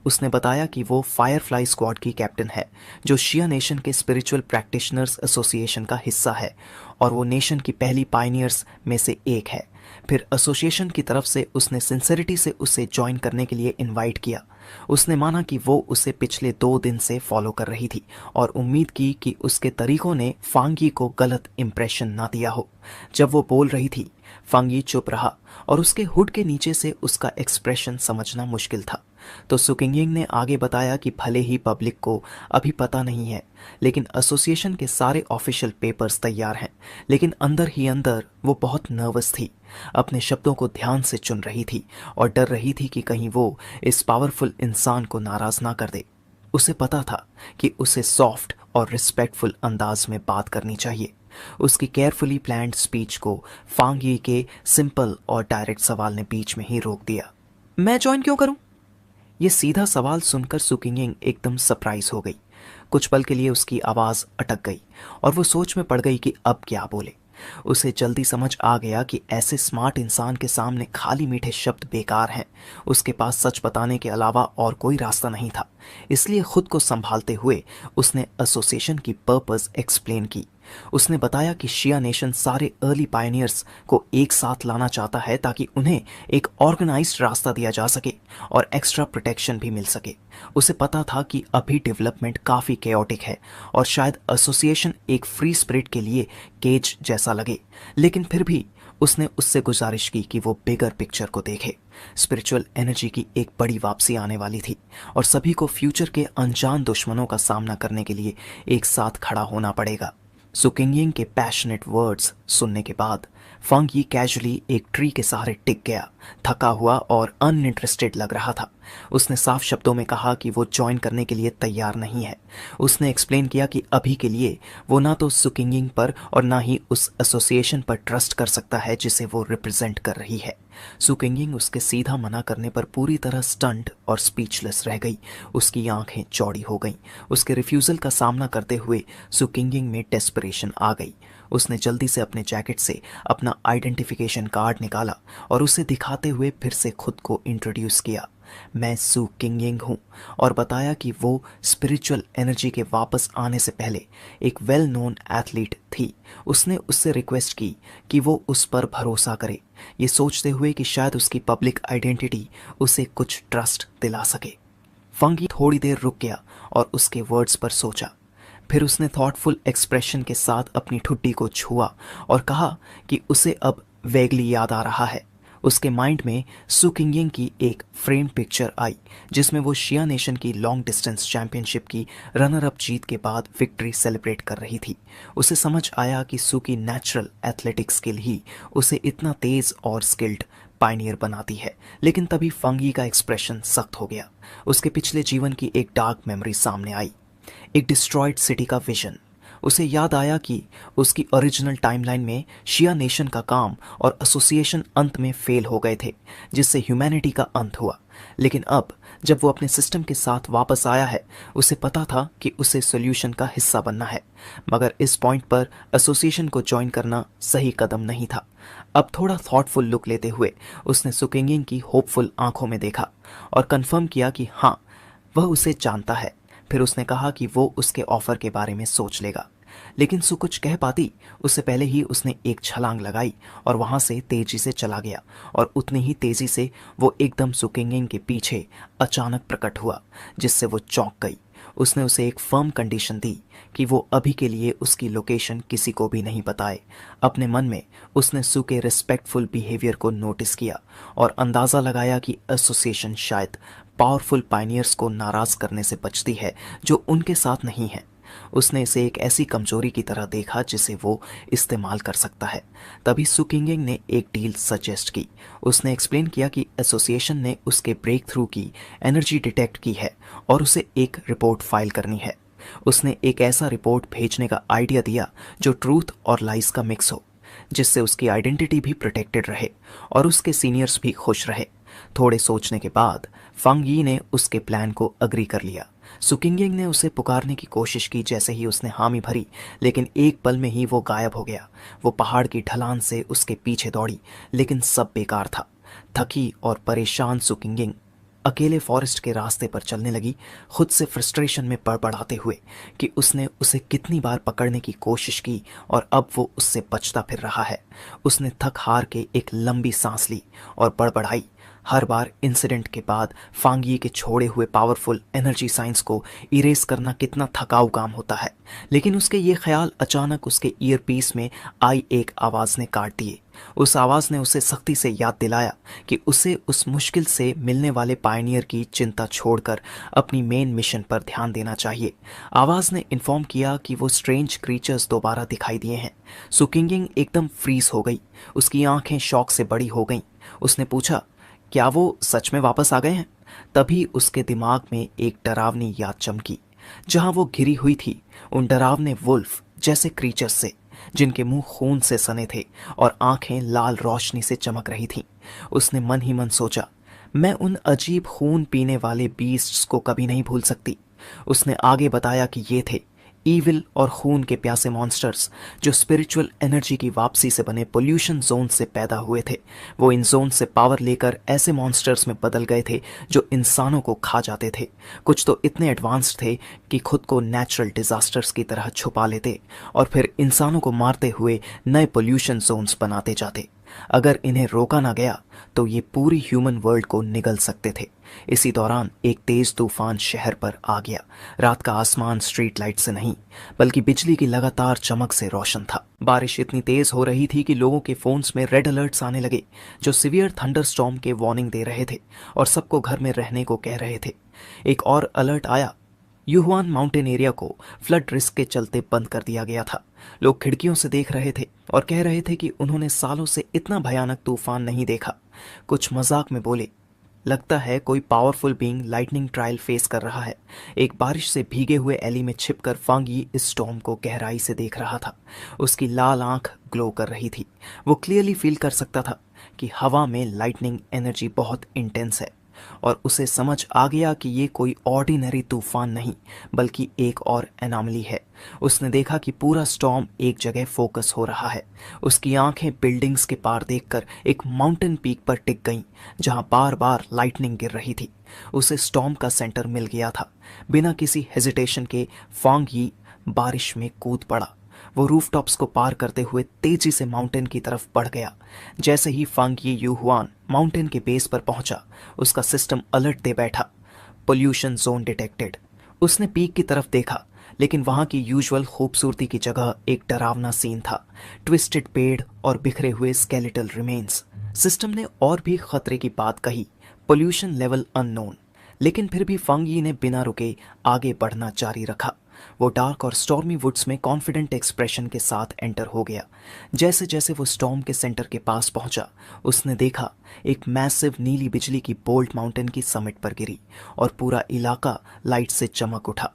उसने बताया कि वो फायरफ्लाई स्क्वाड की कैप्टन है, जो शिया नेशन के स्पिरिचुअल प्रैक्टिशनर्स एसोसिएशन का हिस्सा है और वो नेशन की पहली पायनियर्स में से एक है। फिर एसोसिएशन की तरफ से उसने सिंसेरिटी से उसे ज्वाइन करने के लिए इनवाइट किया। उसने माना कि वो उसे पिछले 2 दिन से फॉलो कर रही थी और उम्मीद की कि उसके तरीकों ने फांगी को गलत इंप्रेशन ना दिया हो। जब वो बोल रही थी, फांगी चुप रहा और उसके हुड के नीचे से उसका एक्सप्रेशन समझना मुश्किल था। तो सुकिंगिंग ने आगे बताया कि भले ही पब्लिक को अभी पता नहीं है, लेकिन एसोसिएशन के सारे ऑफिशियल पेपर्स तैयार हैं, लेकिन अंदर ही अंदर वो बहुत नर्वस थी, अपने शब्दों को ध्यान से चुन रही थी और डर रही थी कि कहीं वो इस पावरफुल इंसान को नाराज ना कर दे। उसे पता था कि उसे सॉफ्ट और रिस्पेक्टफुल अंदाज में बात करनी चाहिए। उसकी केयरफुली प्लान्ड स्पीच को फांगी के सिंपल और डायरेक्ट सवाल ने बीच में ही रोक दिया। मैं ज्वाइन क्यों करूं? ये सीधा सवाल सुनकर सुकिंगिंग एकदम सरप्राइज हो गई। कुछ पल के लिए उसकी आवाज़ अटक गई और वो सोच में पड़ गई कि अब क्या बोले। उसे जल्दी समझ आ गया कि ऐसे स्मार्ट इंसान के सामने खाली मीठे शब्द बेकार हैं। उसके पास सच बताने के अलावा और कोई रास्ता नहीं था। इसलिए खुद को संभालते हुए उसने एसोसिएशन की पर्पस एक्सप्लेन की। उसने बताया कि शिया नेशन सारे अर्ली पायनियर्स को एक साथ लाना चाहता है ताकि उन्हें एक ऑर्गेनाइज्ड रास्ता दिया जा सके और एक्स्ट्रा प्रोटेक्शन भी मिल सके। उसे पता था कि अभी डेवलपमेंट काफ़ी केओटिक है और शायद एसोसिएशन एक फ्री स्पिरिट के लिए केज जैसा लगे, लेकिन फिर भी उसने उससे गुजारिश की कि वो बिगर पिक्चर को देखे। स्पिरिचुअल एनर्जी की एक बड़ी वापसी आने वाली थी और सभी को फ्यूचर के अनजान दुश्मनों का सामना करने के लिए एक साथ खड़ा होना पड़ेगा। सुकिंगिंग के पैशनेट वर्ड्स सुनने के बाद फंगी कैजुअली एक ट्री के सहारे टिक गया, थका हुआ और अनइंटरेस्टेड लग रहा था। उसने साफ शब्दों में कहा कि वो ज्वाइन करने के लिए तैयार नहीं है। उसने एक्सप्लेन किया कि अभी के लिए वो ना तो सुकिंगिंग पर और ना ही उस एसोसिएशन पर ट्रस्ट कर सकता है जिसे वो रिप्रेजेंट कर रही है। सुकिंगिंग उसके सीधा मना करने पर पूरी तरह स्टंट और स्पीचलेस रह गई। उसकी आंखें चौड़ी हो गईं। उसके रिफ्यूज़ल का सामना करते हुए सुकिंगिंग में डेस्परेशन आ गई। उसने जल्दी से अपने जैकेट से अपना आइडेंटिफिकेशन कार्ड निकाला और उसे दिखाते हुए फिर से खुद को इंट्रोड्यूस किया। मैं सू किंगिंग हूँ, और बताया कि वो स्पिरिचुअल एनर्जी के वापस आने से पहले एक वेल नोन एथलीट थी। उसने उससे रिक्वेस्ट की कि वो उस पर भरोसा करे, ये सोचते हुए कि शायद उसकी पब्लिक आइडेंटिटी उसे कुछ ट्रस्ट दिला सके। फंगी थोड़ी देर रुक गया और उसके वर्ड्स पर सोचा। फिर उसने थॉटफुल एक्सप्रेशन के साथ अपनी ठुड्डी को छुआ और कहा कि उसे अब वेगली याद आ रहा है। उसके माइंड में सुकिंगिंग की एक फ्रेम पिक्चर आई जिसमें वो शिया नेशन की लॉन्ग डिस्टेंस चैंपियनशिप की रनर अप जीत के बाद विक्ट्री सेलिब्रेट कर रही थी। उसे समझ आया कि सू की नेचुरल एथलेटिक स्किल ही उसे इतना तेज और स्किल्ड पायनियर बनाती है। लेकिन तभी फंगी का एक्सप्रेशन सख्त हो गया। उसके पिछले जीवन की एक डार्क मेमोरी सामने आई, एक डिस्ट्रॉयड सिटी का विजन। उसे याद आया कि उसकी ओरिजिनल टाइमलाइन में शिया नेशन का काम और एसोसिएशन अंत में फेल हो गए थे, जिससे ह्यूमैनिटी का अंत हुआ। लेकिन अब जब वो अपने सिस्टम के साथ वापस आया है, उसे पता था कि उसे सॉल्यूशन का हिस्सा बनना है। मगर इस पॉइंट पर एसोसिएशन को ज्वाइन करना सही कदम नहीं था। अब थोड़ा थॉटफुल लुक लेते हुए उसने सुकिंगिंग की होपफुल आंखों में देखा और कंफर्म किया कि हाँ, वह उसे जानता है। फिर उसने कहा कि वो उसके ऑफर के बारे में सोच लेगा। लेकिन सू कुछ कह पाती उससे पहले ही उसने एक छलांग लगाई और वहां से तेजी से चला गया, और उतनी ही तेजी से वो एकदम सुकिंगिंग के पीछे अचानक प्रकट हुआ, जिससे वो चौंक गई। उसने उसे एक फर्म कंडीशन दी कि वो अभी के लिए उसकी लोकेशन किसी को भी नहीं बताए। अपने मन में उसने सू के रिस्पेक्टफुल बिहेवियर को नोटिस किया और अंदाज़ा लगाया कि एसोसिएशन शायद पावरफुल पायनियर्स को नाराज़ करने से बचती है जो उनके साथ नहीं है। उसने इसे एक ऐसी कमजोरी की तरह देखा जिसे वो इस्तेमाल कर सकता है। तभी सुकिंगिंग ने एक डील सजेस्ट की। उसने एक्सप्लेन किया कि एसोसिएशन ने उसके ब्रेक थ्रू की एनर्जी डिटेक्ट की है और उसे एक रिपोर्ट फाइल करनी है। उसने एक ऐसा रिपोर्ट भेजने का आइडिया दिया जो ट्रूथ और लाइज का मिक्स हो, जिससे उसकी आइडेंटिटी भी प्रोटेक्टेड रहे और उसके सीनियर्स भी खुश रहे। थोड़े सोचने के बाद फंगी ने उसके प्लान को अग्री कर लिया। सुकिंगिंग ने उसे पुकारने की कोशिश की। जैसे ही उसने हामी भरी, लेकिन एक पल में ही वो गायब हो गया। वो पहाड़ की ढलान से उसके पीछे दौड़ी, लेकिन सब बेकार था। थकी और परेशान सुकिंगिंग अकेले फॉरेस्ट के रास्ते पर चलने लगी, खुद से फ्रस्ट्रेशन में बड़बड़ाते हुए कि उसने उसे कितनी बार पकड़ने की कोशिश की और अब वो उससे बचता फिर रहा है। उसने थक हार के एक लंबी सांस ली और बड़बड़ाई, हर बार इंसिडेंट के बाद फांगी के छोड़े हुए पावरफुल एनर्जी साइंस को इरेज करना कितना थकाऊ काम होता है। लेकिन उसके ये ख्याल अचानक उसके ईयरपीस में आई एक आवाज़ ने काट दिए। उस आवाज़ ने उसे सख्ती से याद दिलाया कि उसे उस मुश्किल से मिलने वाले पायनियर की चिंता छोड़कर अपनी मेन मिशन पर ध्यान देना चाहिए। आवाज़ ने इन्फॉर्म किया कि वो स्ट्रेंज क्रीचर्स दोबारा दिखाई दिए हैं। सुकिंगिंग एकदम फ्रीज हो गई, उसकी आंखें शौक से बड़ी हो गईं। उसने पूछा, क्या वो सच में वापस आ गए हैं? तभी उसके दिमाग में एक डरावनी याद चमकी। जहां वो घिरी हुई थी उन डरावने वुल्फ जैसे क्रीचर्स से, जिनके मुंह खून से सने थे और आंखें लाल रोशनी से चमक रही थीं। उसने मन ही मन सोचा, मैं उन अजीब खून पीने वाले बीस्ट्स को कभी नहीं भूल सकती। उसने आगे बताया कि ये थे ईविल और खून के प्यासे मॉन्स्टर्स जो स्पिरिचुअल एनर्जी की वापसी से बने पोल्यूशन जोन से पैदा हुए थे। वो इन जोन से पावर लेकर ऐसे मॉन्स्टर्स में बदल गए थे जो इंसानों को खा जाते थे। कुछ तो इतने एडवांस्ड थे कि खुद को नेचुरल डिजास्टर्स की तरह छुपा लेते और फिर इंसानों को मारते हुए नए पोल्यूशन जोन्स बनाते जाते। अगर इन्हें रोका ना गया तो ये पूरी ह्यूमन वर्ल्ड को निगल सकते थे। इसी दौरान एक तेज तूफान शहर पर आ गया। रात का आसमान स्ट्रीट लाइट से नहीं बल्कि बिजली की लगातार चमक से रोशन था। बारिश इतनी तेज हो रही थी कि लोगों के फोन्स में रेड अलर्ट्स आने लगे जो सिवियर थंडरस्टॉर्म के वार्निंग दे रहे थे और सबको घर में रहने को कह रहे थे। एक और अलर्ट आया, यूहुआन माउंटेन एरिया को फ्लड रिस्क के चलते बंद कर दिया गया था। लोग खिड़कियों से देख रहे थे और कह रहे थे कि उन्होंने सालों से इतना भयानक तूफान नहीं देखा। कुछ मजाक में बोले, लगता है कोई powerful being lightning trial face कर रहा है। एक बारिश से भीगे हुए एली में छिपकर फांगी इस स्टॉर्म को गहराई से देख रहा था। उसकी लाल आंख ग्लो कर रही थी। वो क्लियरली फील कर सकता था कि हवा में लाइटनिंग एनर्जी बहुत इंटेंस है और उसे समझ आ गया कि ये कोई ऑर्डिनरी तूफान नहीं बल्कि एक और एनॉमली है। उसने देखा कि पूरा स्टॉर्म एक जगह फोकस हो रहा है। उसकी आंखें बिल्डिंग्स के पार देखकर एक माउंटेन पीक पर टिक गईं जहां बार बार लाइटनिंग गिर रही थी। उसे स्टॉर्म का सेंटर मिल गया था। बिना किसी हेजिटेशन के फांगी बारिश में कूद पड़ा। वो रूफटॉप्स को पार करते हुए तेजी से माउंटेन की तरफ बढ़ गया। जैसे ही फांगी यूहुआन माउंटेन के बेस पर पहुंचा, उसका सिस्टम अलर्ट दे बैठा, पोल्यूशन जोन डिटेक्टेड। उसने पीक की तरफ देखा, लेकिन वहां की यूजुअल खूबसूरती की जगह एक डरावना सीन था। ट्विस्टेड पेड़ और बिखरे हुए स्केलेटल रिमेन्स। सिस्टम ने और भी खतरे की बात कही, पोल्यूशन लेवल अननोन। लेकिन फिर भी फांगी ने बिना रुके आगे बढ़ना जारी रखा। वो डार्क और स्टॉर्मी वुड्स में कॉन्फिडेंट एक्सप्रेशन के साथ एंटर हो गया। जैसे जैसे वो स्टॉर्म के सेंटर के पास पहुंचा, उसने देखा एक मैसिव नीली बिजली की बोल्ट माउंटेन की समिट पर गिरी और पूरा इलाका लाइट से चमक उठा।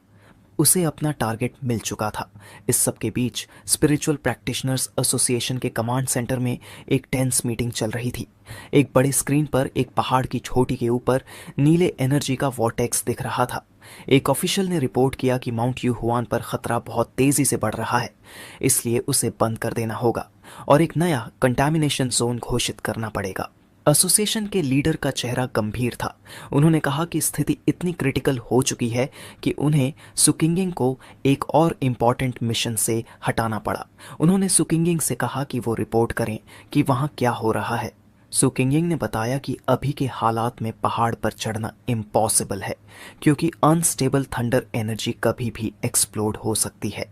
उसे अपना टारगेट मिल चुका था। इस सब के बीच स्पिरिचुअल प्रैक्टिशनर्स एसोसिएशन के कमांड सेंटर में एक टेंस मीटिंग चल रही थी। एक बड़े स्क्रीन पर एक पहाड़ की चोटी के ऊपर नीले एनर्जी का वॉर्टेक्स दिख रहा था। एक ऑफिशियल ने रिपोर्ट किया कि माउंट यूहुआन पर खतरा बहुत तेजी से बढ़ रहा है, इसलिए उसे बंद कर देना होगा और एक नया कंटामिनेशन जोन घोषित करना पड़ेगा। एसोसिएशन के लीडर का चेहरा गंभीर था। उन्होंने कहा कि स्थिति इतनी क्रिटिकल हो चुकी है कि उन्हें सुकिंगिंग को एक और इम्पॉर्टेंट मिशन से हटाना पड़ा। उन्होंने सुकिंगिंग से कहा कि वो रिपोर्ट करें कि वहाँ क्या हो रहा है। सुकिंगिंग ने बताया कि अभी के हालात में पहाड़ पर चढ़ना इम्पॉसिबल है क्योंकि अनस्टेबल थंडर एनर्जी कभी भी एक्सप्लोड हो सकती है।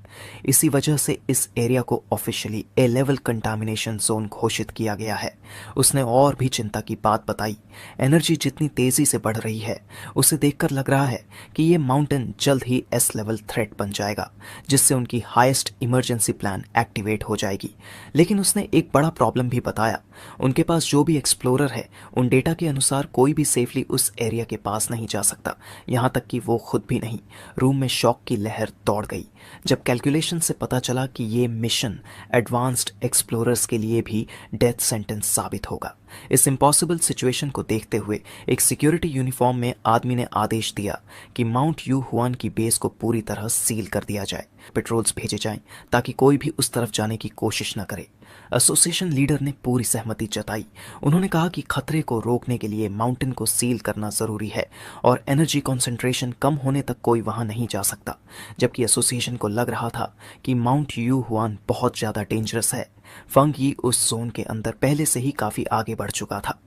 इसी वजह से इस एरिया को ऑफिशियली ए लेवल कंटामिनेशन जोन घोषित किया गया है। उसने और भी चिंता की बात बताई, एनर्जी जितनी तेजी से बढ़ रही है उसे देखकर लग रहा है कि ये माउंटेन जल्द ही एस लेवल थ्रेट बन जाएगा, जिससे उनकी हाईएस्ट इमरजेंसी प्लान एक्टिवेट हो जाएगी। लेकिन उसने एक बड़ा प्रॉब्लम भी बताया, उनके पास जो भी एक्सप्लोरर है उन डेटा के अनुसार कोई भी सेफली उस एरिया के पास नहीं जा सकता, यहाँ तक कि वो खुद भी नहीं। रूम में शॉक की लहर दौड़ गई जब कैलकुलेशन से पता चला कि ये मिशन एडवांस्ड एक्सप्लोरर्स के लिए भी डेथ सेंटेंस साबित होगा। इस इम्पॉसिबल सिचुएशन को देखते हुए एक सिक्योरिटी यूनिफॉर्म में आदमी ने आदेश दिया कि माउंट यूहुआन की बेस को पूरी तरह सील कर दिया जाए। पेट्रोल्स भेजे जाएं ताकि कोई भी उस तरफ जाने की कोशिश न करे। एसोसिएशन लीडर ने पूरी सहमति जताई। उन्होंने कहा कि खतरे को रोकने के लिए माउंटेन को सील करना जरूरी है और एनर्जी कॉन्सेंट्रेशन कम होने तक कोई वहां नहीं जा सकता। जबकि एसोसिएशन को लग रहा था कि माउंट यू हुआन बहुत ज्यादा डेंजरस है। फंग यी उस जोन के अंदर पहले से ही काफी आगे बढ़ चुका था।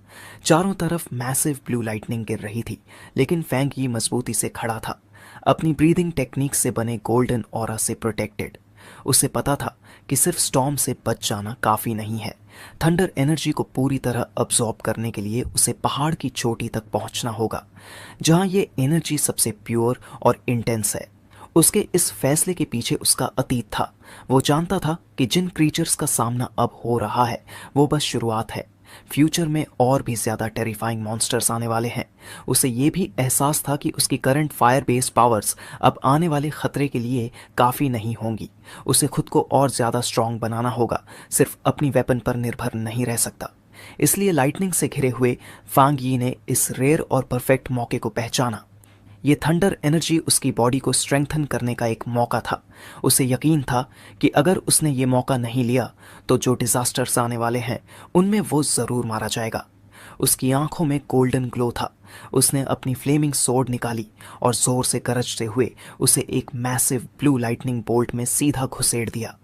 चारों तरफ मैसिव ब्लू लाइटनिंग गिर रही थी, लेकिन फैंग यी मजबूती से खड़ा था, अपनी ब्रीदिंग टेक्निक से बने गोल्डन ऑरा से प्रोटेक्टेड। उसे पता था कि सिर्फ स्टॉर्म से बच जाना काफी नहीं है। थंडर एनर्जी को पूरी तरह अब्सॉर्ब करने के लिए उसे पहाड़ की चोटी तक पहुंचना होगा, जहां ये एनर्जी सबसे प्योर और इंटेंस है। उसके इस फैसले के पीछे उसका अतीत था। वो जानता था कि जिन क्रीचर्स का सामना अब हो रहा है वो बस शुरुआत है। फ्यूचर में और भी ज्यादा टेरिफाइंग मॉन्स्टर्स आने वाले हैं। उसे ये भी एहसास था कि उसकी करंट फायर बेस्ड पावर्स अब आने वाले खतरे के लिए काफ़ी नहीं होंगी। उसे खुद को और ज़्यादा स्ट्रांग बनाना होगा, सिर्फ अपनी वेपन पर निर्भर नहीं रह सकता। इसलिए लाइटनिंग से घिरे हुए फांग यी ने इस रेयर और परफेक्ट मौके को पहचाना। ये थंडर एनर्जी उसकी बॉडी को स्ट्रेंथन करने का एक मौका था। उसे यकीन था कि अगर उसने ये मौका नहीं लिया तो जो डिजास्टर्स आने वाले हैं उनमें वो ज़रूर मारा जाएगा। उसकी आंखों में गोल्डन ग्लो था। उसने अपनी फ्लेमिंग सोर्ड निकाली और जोर से गरजते हुए उसे एक मैसिव ब्लू लाइटनिंग बोल्ट में सीधा घुसेड़ दिया,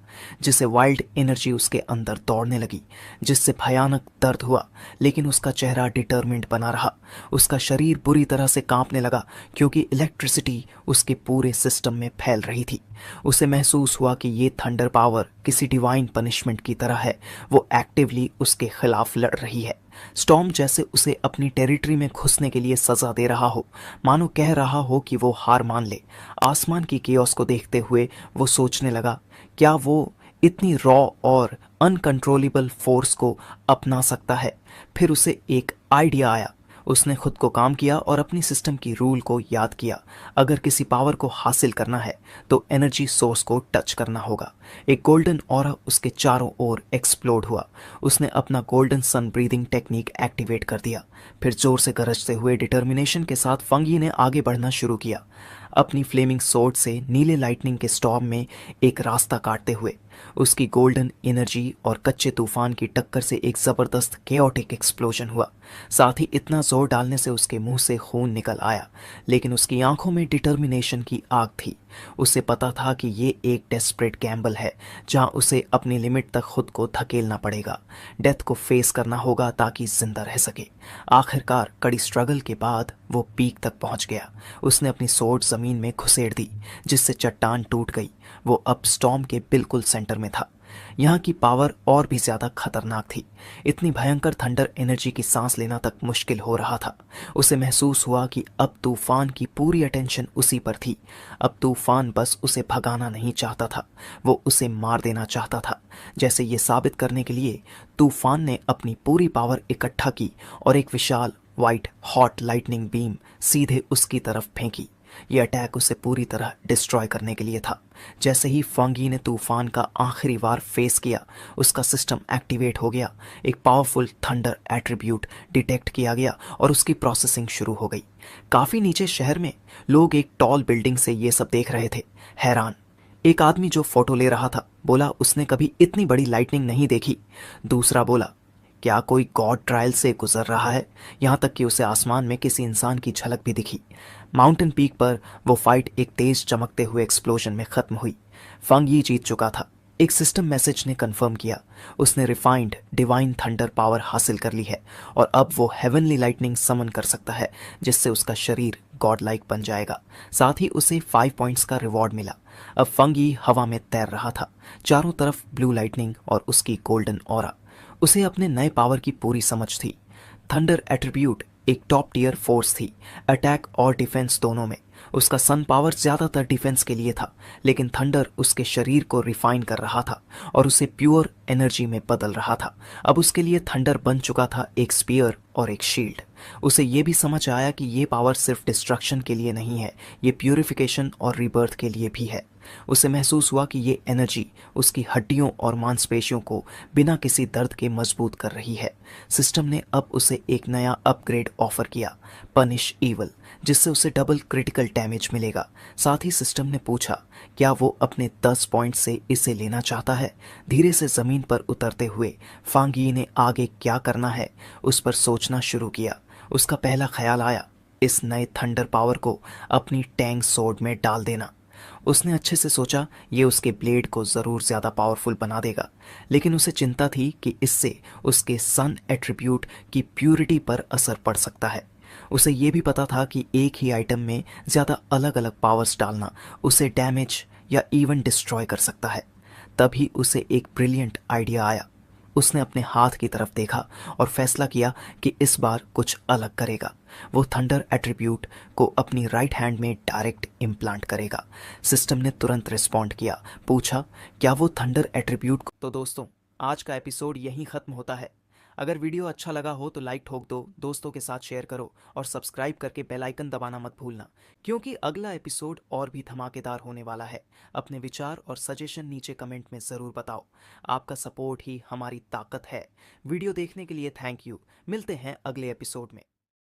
जिससे वाइल्ड एनर्जी उसके अंदर दौड़ने लगी, जिससे भयानक दर्द हुआ। लेकिन उसका चेहरा डिटर्मिन्ड बना रहा। उसका शरीर बुरी तरह से कांपने लगा क्योंकि इलेक्ट्रिसिटी उसके पूरे सिस्टम में फैल रही थी। उसे महसूस हुआ कि ये थंडर पावर किसी डिवाइन पनिशमेंट की तरह है। वो एक्टिवली उसके खिलाफ लड़ रही है। स्टॉर्म जैसे उसे अपनी टेरिटरी में घुसने के लिए सजा दे रहा हो, मानो कह रहा हो कि वो हार मान ले। आसमान की केओस को देखते हुए वो सोचने लगा, क्या वो इतनी रॉ और अनकंट्रोलेबल फोर्स को अपना सकता है? फिर उसे एक आइडिया आया। उसने खुद को काम किया और अपनी सिस्टम की रूल को याद किया। अगर किसी पावर को हासिल करना है तो एनर्जी सोर्स को टच करना होगा। एक गोल्डन ऑरा उसके चारों ओर एक्सप्लोड हुआ। उसने अपना golden sun breathing technique activate कर दिया। फिर जोर से गरजते हुए डिटर्मिनेशन के साथ फंग यी ने आगे बढ़ना शुरू किया, अपनी फ्लेमिंग सोर्ड से नीले लाइटनिंग के स्टॉर्म में एक रास्ता काटते हुए। उसकी गोल्डन एनर्जी और कच्चे तूफान की टक्कर से एक जबरदस्त केओटिक एक्सप्लोजन हुआ। साथ ही इतना जोर डालने से उसके मुंह से खून निकल आया, लेकिन उसकी आंखों में डिटर्मिनेशन की आग थी। उसे पता था कि ये एक डेस्परेट गैम्बल है, जहां उसे अपनी लिमिट तक खुद को धकेलना पड़ेगा। डेथ को फेस करना होगा ताकि जिंदा रह सके। आखिरकार कड़ी स्ट्रगल के बाद वो पीक तक पहुंच गया। उसने अपनी सोर्ड जमीन में घुसेड़ दी, जिससे चट्टान टूट गई। वो अब स्टॉर्म के बिल्कुल सेंटर में था। यहाँ की पावर और भी ज्यादा खतरनाक थी। इतनी भयंकर थंडर एनर्जी की सांस लेना तक मुश्किल हो रहा था। उसे महसूस हुआ कि अब तूफान की पूरी अटेंशन उसी पर थी। अब तूफान बस उसे भगाना नहीं चाहता था, वो उसे मार देना चाहता था। जैसे ये साबित करने के लिए तूफान ने अपनी पूरी पावर इकट्ठा की और एक विशाल व्हाइट हॉट लाइटनिंग बीम सीधे उसकी तरफ फेंकी। ये अटैक उसे पूरी तरह डिस्ट्रॉय करने के लिए था। जैसे ही फंग यी ने तूफान का आखिरी वार फेस किया, उसका सिस्टम एक्टिवेट हो गया। एक पावरफुल थंडर एट्रीब्यूट डिटेक्ट किया गया और उसकी प्रोसेसिंग शुरू हो गई। काफी नीचे शहर में लोग एक टॉल बिल्डिंग से ये सब देख रहे थे, हैरान। एक आदमी जो फोटो ले रहा था बोला उसने कभी इतनी बड़ी लाइटनिंग नहीं देखी। दूसरा बोला, क्या कोई गॉड ट्रायल से गुजर रहा है? यहाँ तक कि उसे आसमान में किसी इंसान की झलक भी दिखी। माउंटेन पीक पर वो फाइट एक तेज चमकते हुए एक्सप्लोजन में खत्म हुई। फंग यी जीत चुका था। एक सिस्टम मैसेज ने कंफर्म किया, उसने रिफाइंड डिवाइन थंडर पावर हासिल कर ली है और अब वो हेवनली लाइटनिंग समन कर सकता है, जिससे उसका शरीर गॉड लाइक बन जाएगा। साथ ही उसे 5 पॉइंट्स का रिवॉर्ड मिला। अब फंग यी हवा में तैर रहा था, चारों तरफ ब्लू लाइटनिंग और उसकी गोल्डन ऑरा। उसे अपने नए पावर की पूरी समझ थी। थंडर एट्रीब्यूट एक टॉप टियर फोर्स थी, अटैक और डिफेंस दोनों में। उसका सन पावर ज्यादातर डिफेंस के लिए था, लेकिन थंडर उसके शरीर को रिफाइन कर रहा था और उसे प्योर एनर्जी में बदल रहा था। अब उसके लिए थंडर बन चुका था एक स्पीयर और एक शील्ड। उसे ये भी समझ आया कि ये पावर सिर्फ डिस्ट्रक्शन के लिए नहीं है, ये प्यूरिफिकेशन और रीबर्थ के लिए भी है। उसे महसूस हुआ कि ये एनर्जी उसकी हड्डियों और मांसपेशियों को बिना किसी दर्द के मजबूत कर रही है। सिस्टम ने अब उसे एक नया अपग्रेड ऑफर किया, पनिश ईवल, जिससे उसे डबल क्रिटिकल डैमेज मिलेगा। साथ ही सिस्टम ने पूछा क्या वो अपने 10 पॉइंट से इसे लेना चाहता है। धीरे से ज़मीन पर उतरते हुए फांगी ने आगे क्या करना है उस पर सोचना शुरू किया। उसका पहला ख्याल आया, इस नए थंडर पावर को अपनी टैंग सोर्ड में डाल देना। उसने अच्छे से सोचा ये उसके ब्लेड को ज़रूर ज़्यादा पावरफुल बना देगा, लेकिन उसे चिंता थी कि इससे उसके सन एट्रीब्यूट की प्यूरिटी पर असर पड़ सकता है। उसे ये भी पता था कि एक ही आइटम में ज़्यादा अलग अलग पावर्स डालना उसे डैमेज या इवन डिस्ट्रॉय कर सकता है। तभी उसे एक ब्रिलियंट आइडिया आया। उसने अपने हाथ की तरफ देखा और फैसला किया कि इस बार कुछ अलग करेगा। वो थंडर एट्रीब्यूट को अपनी राइट हैंड में डायरेक्ट इम्प्लांट करेगा। सिस्टम ने तुरंत रिस्पॉन्ड किया, पूछा क्या वो थंडर एट्रीब्यूट को। तो दोस्तों, आज का एपिसोड यहीं ख़त्म होता है। अगर वीडियो अच्छा लगा हो तो लाइक ठोक दो, दोस्तों के साथ शेयर करो और सब्सक्राइब करके बेल आइकन दबाना मत भूलना, क्योंकि अगला एपिसोड और भी धमाकेदार होने वाला है। अपने विचार और सजेशन नीचे कमेंट में ज़रूर बताओ। आपका सपोर्ट ही हमारी ताकत है। वीडियो देखने के लिए थैंक यू। मिलते हैं अगले एपिसोड में।